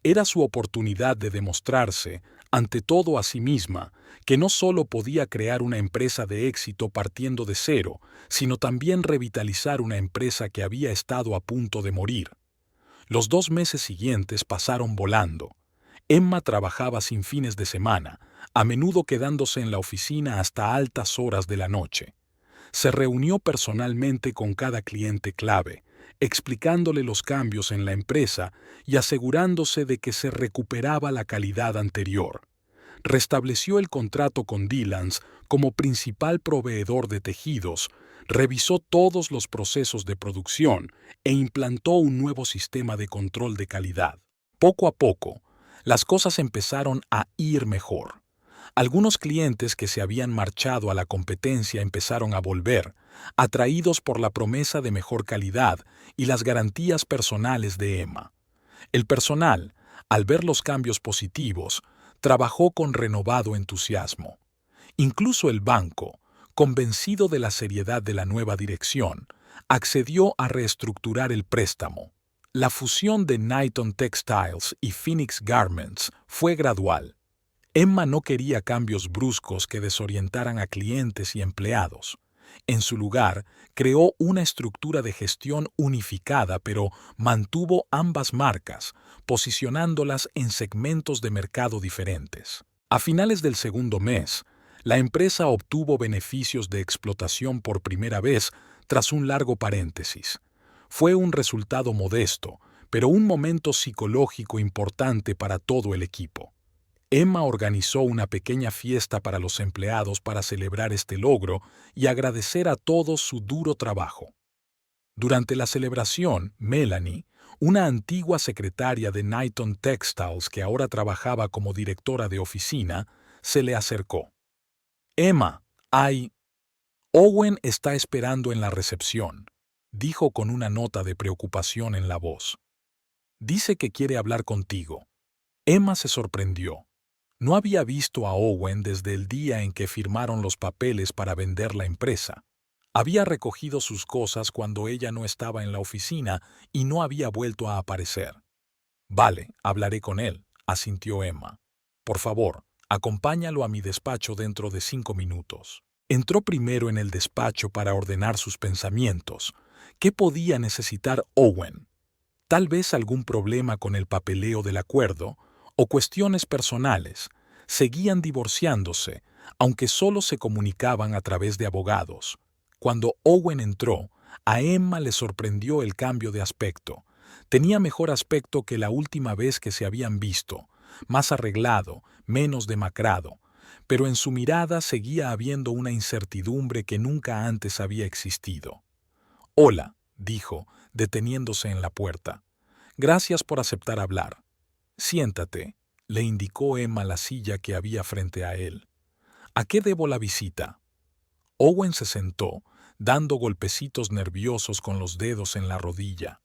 Era su oportunidad de demostrarse, ante todo a sí misma, que no solo podía crear una empresa de éxito partiendo de cero, sino también revitalizar una empresa que había estado a punto de morir. Los 2 meses siguientes pasaron volando. Emma trabajaba sin fines de semana, a menudo quedándose en la oficina hasta altas horas de la noche. Se reunió personalmente con cada cliente clave, explicándole los cambios en la empresa y asegurándose de que se recuperaba la calidad anterior. Restableció el contrato con Dylans como principal proveedor de tejidos, revisó todos los procesos de producción e implantó un nuevo sistema de control de calidad. Poco a poco, las cosas empezaron a ir mejor. Algunos clientes que se habían marchado a la competencia empezaron a volver, atraídos por la promesa de mejor calidad y las garantías personales de Emma. El personal, al ver los cambios positivos, trabajó con renovado entusiasmo. Incluso el banco, convencido de la seriedad de la nueva dirección, accedió a reestructurar el préstamo. La fusión de Knighton Textiles y Phoenix Garments fue gradual. Emma no quería cambios bruscos que desorientaran a clientes y empleados. En su lugar, creó una estructura de gestión unificada, pero mantuvo ambas marcas, posicionándolas en segmentos de mercado diferentes. A finales del segundo mes, la empresa obtuvo beneficios de explotación por primera vez tras un largo paréntesis. Fue un resultado modesto, pero un momento psicológico importante para todo el equipo. Emma organizó una pequeña fiesta para los empleados para celebrar este logro y agradecer a todos su duro trabajo. Durante la celebración, Melanie, una antigua secretaria de Knighton Textiles que ahora trabajaba como directora de oficina, se le acercó. «Emma, Owen está esperando en la recepción», dijo con una nota de preocupación en la voz. «Dice que quiere hablar contigo». Emma se sorprendió. No había visto a Owen desde el día en que firmaron los papeles para vender la empresa. Había recogido sus cosas cuando ella no estaba en la oficina y no había vuelto a aparecer. «Vale, hablaré con él», asintió Emma. «Por favor, acompáñalo a mi despacho dentro de 5 minutos». Entró primero en el despacho para ordenar sus pensamientos. ¿Qué podía necesitar Owen? Tal vez algún problema con el papeleo del acuerdo, o cuestiones personales. Seguían divorciándose, aunque solo se comunicaban a través de abogados. Cuando Owen entró, a Emma le sorprendió el cambio de aspecto. Tenía mejor aspecto que la última vez que se habían visto, más arreglado, menos demacrado, pero en su mirada seguía habiendo una incertidumbre que nunca antes había existido. «Hola», dijo, deteniéndose en la puerta. «Gracias por aceptar hablar». «Siéntate», le indicó Emma la silla que había frente a él. «¿A qué debo la visita?» Owen se sentó, dando golpecitos nerviosos con los dedos en la rodilla.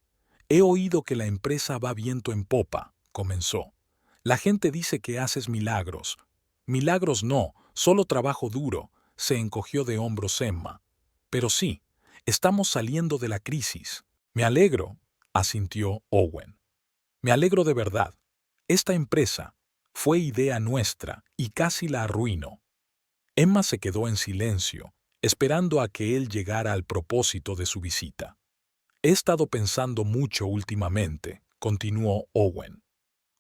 «He oído que la empresa va viento en popa», comenzó. «La gente dice que haces milagros». «Milagros no, solo trabajo duro», se encogió de hombros Emma. «Pero sí, estamos saliendo de la crisis». «Me alegro», asintió Owen. «Me alegro de verdad. Esta empresa fue idea nuestra y casi la arruinó». Emma se quedó en silencio, esperando a que él llegara al propósito de su visita. «He estado pensando mucho últimamente», continuó Owen,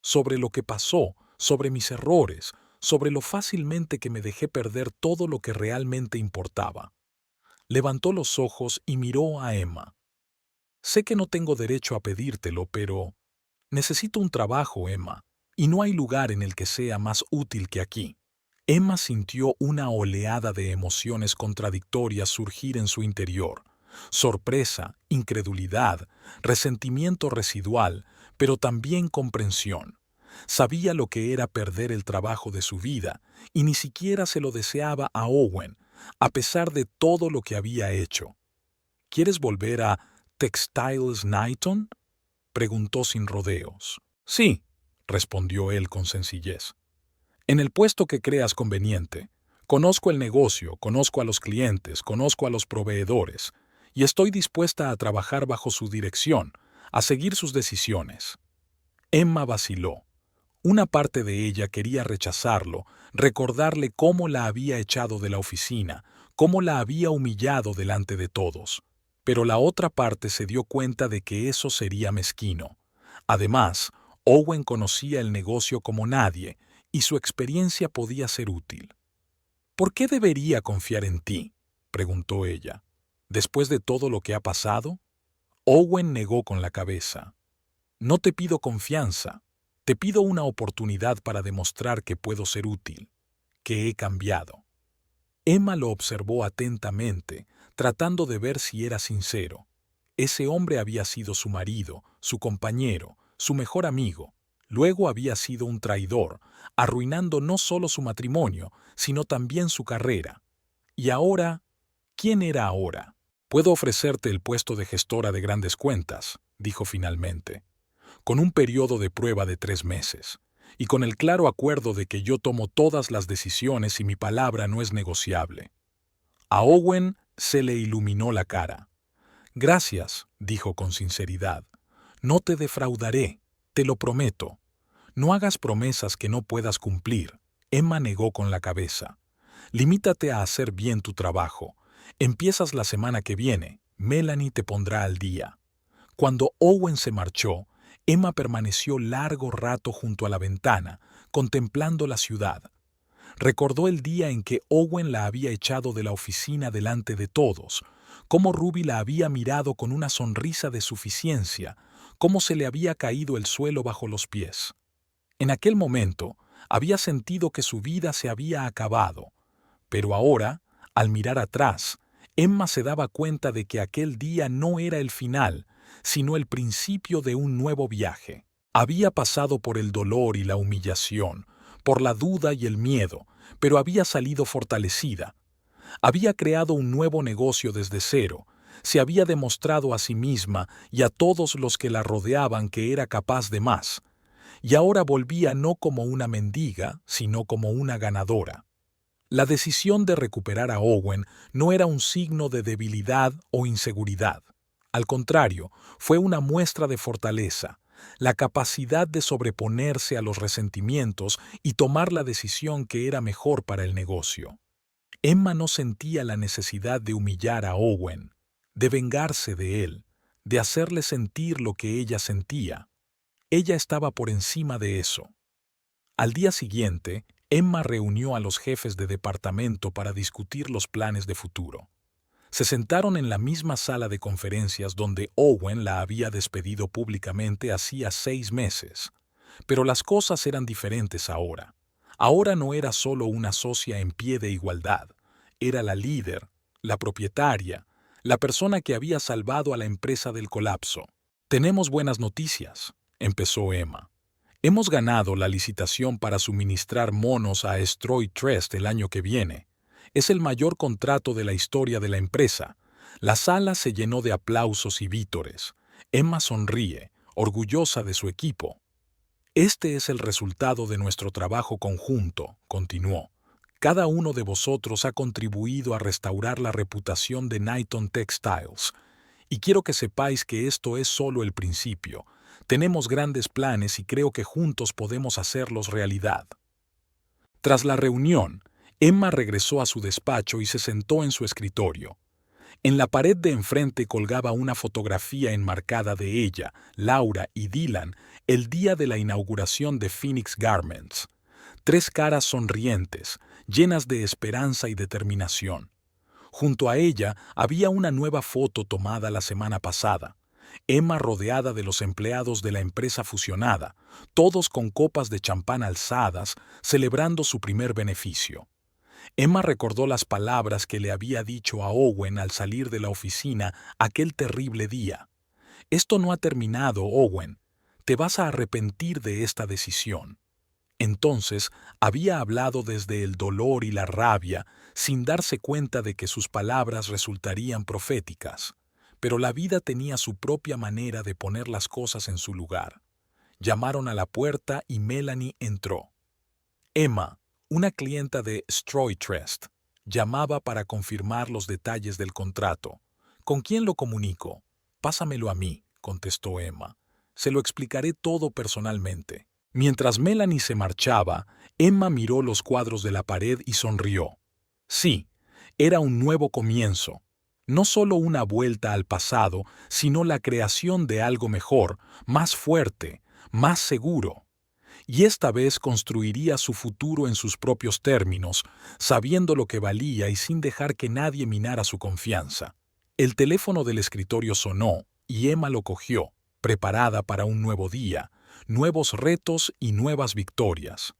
«sobre lo que pasó, sobre mis errores, sobre lo fácilmente que me dejé perder todo lo que realmente importaba». Levantó los ojos y miró a Emma. «Sé que no tengo derecho a pedírtelo, pero necesito un trabajo, Emma, y no hay lugar en el que sea más útil que aquí». Emma sintió una oleada de emociones contradictorias surgir en su interior. Sorpresa, incredulidad, resentimiento residual, pero también comprensión. Sabía lo que era perder el trabajo de su vida, y ni siquiera se lo deseaba a Owen, a pesar de todo lo que había hecho. «¿Quieres volver a Textiles Knighton?», preguntó sin rodeos. «Sí», respondió él con sencillez. «En el puesto que creas conveniente. Conozco el negocio, conozco a los clientes, conozco a los proveedores, y estoy dispuesta a trabajar bajo su dirección, a seguir sus decisiones». Emma vaciló. Una parte de ella quería rechazarlo, recordarle cómo la había echado de la oficina, cómo la había humillado delante de todos. Pero la otra parte se dio cuenta de que eso sería mezquino. Además, Owen conocía el negocio como nadie y su experiencia podía ser útil. ¿Por qué debería confiar en ti?, preguntó ella. ¿Después de todo lo que ha pasado? Owen negó con la cabeza. No te pido confianza, te pido una oportunidad para demostrar que puedo ser útil, que he cambiado. Emma lo observó atentamente, tratando de ver si era sincero. Ese hombre había sido su marido, su compañero, su mejor amigo. Luego había sido un traidor, arruinando no solo su matrimonio, sino también su carrera. Y ahora, ¿quién era ahora? Puedo ofrecerte el puesto de gestora de grandes cuentas, dijo finalmente, con un periodo de prueba de 3 meses, y con el claro acuerdo de que yo tomo todas las decisiones y mi palabra no es negociable. A Owen se le iluminó la cara. Gracias, dijo con sinceridad. No te defraudaré, te lo prometo. No hagas promesas que no puedas cumplir. Emma negó con la cabeza. Limítate a hacer bien tu trabajo. Empiezas la semana que viene. Melanie te pondrá al día. Cuando Owen se marchó, Emma permaneció largo rato junto a la ventana, contemplando la ciudad. Recordó el día en que Owen la había echado de la oficina delante de todos, cómo Ruby la había mirado con una sonrisa de suficiencia, cómo se le había caído el suelo bajo los pies. En aquel momento, había sentido que su vida se había acabado, pero ahora, al mirar atrás, Emma se daba cuenta de que aquel día no era el final, sino el principio de un nuevo viaje. Había pasado por el dolor y la humillación, por la duda y el miedo, pero había salido fortalecida. Había creado un nuevo negocio desde cero, se había demostrado a sí misma y a todos los que la rodeaban que era capaz de más, y ahora volvía no como una mendiga, sino como una ganadora. La decisión de recuperar a Owen no era un signo de debilidad o inseguridad. Al contrario, fue una muestra de fortaleza, la capacidad de sobreponerse a los resentimientos y tomar la decisión que era mejor para el negocio. Emma no sentía la necesidad de humillar a Owen, de vengarse de él, de hacerle sentir lo que ella sentía. Ella estaba por encima de eso. Al día siguiente, Emma reunió a los jefes de departamento para discutir los planes de futuro. Se sentaron en la misma sala de conferencias donde Owen la había despedido públicamente hacía 6 meses. Pero las cosas eran diferentes ahora. Ahora no era solo una socia en pie de igualdad. Era la líder, la propietaria, la persona que había salvado a la empresa del colapso. «Tenemos buenas noticias», empezó Emma. «Hemos ganado la licitación para suministrar monos a Stroy Trust el año que viene. Es el mayor contrato de la historia de la empresa». La sala se llenó de aplausos y vítores. Emma sonríe, orgullosa de su equipo. «Este es el resultado de nuestro trabajo conjunto», continuó. «Cada uno de vosotros ha contribuido a restaurar la reputación de Knighton Textiles. Y quiero que sepáis que esto es solo el principio. Tenemos grandes planes y creo que juntos podemos hacerlos realidad». Tras la reunión, Emma regresó a su despacho y se sentó en su escritorio. En la pared de enfrente colgaba una fotografía enmarcada de ella, Laura y Dylan el día de la inauguración de Phoenix Garments. 3 caras sonrientes, llenas de esperanza y determinación. Junto a ella había una nueva foto tomada la semana pasada. Emma rodeada de los empleados de la empresa fusionada, todos con copas de champán alzadas, celebrando su primer beneficio. Emma recordó las palabras que le había dicho a Owen al salir de la oficina aquel terrible día. «Esto no ha terminado, Owen. Te vas a arrepentir de esta decisión». Entonces había hablado desde el dolor y la rabia, sin darse cuenta de que sus palabras resultarían proféticas. Pero la vida tenía su propia manera de poner las cosas en su lugar. Llamaron a la puerta y Melanie entró. Emma, una clienta de Stroy Trust, llamaba para confirmar los detalles del contrato. «¿Con quién lo comunico?» «Pásamelo a mí», contestó Emma. «Se lo explicaré todo personalmente». Mientras Melanie se marchaba, Emma miró los cuadros de la pared y sonrió. Sí, era un nuevo comienzo. No solo una vuelta al pasado, sino la creación de algo mejor, más fuerte, más seguro. Y esta vez construiría su futuro en sus propios términos, sabiendo lo que valía y sin dejar que nadie minara su confianza. El teléfono del escritorio sonó y Emma lo cogió, preparada para un nuevo día, nuevos retos y nuevas victorias.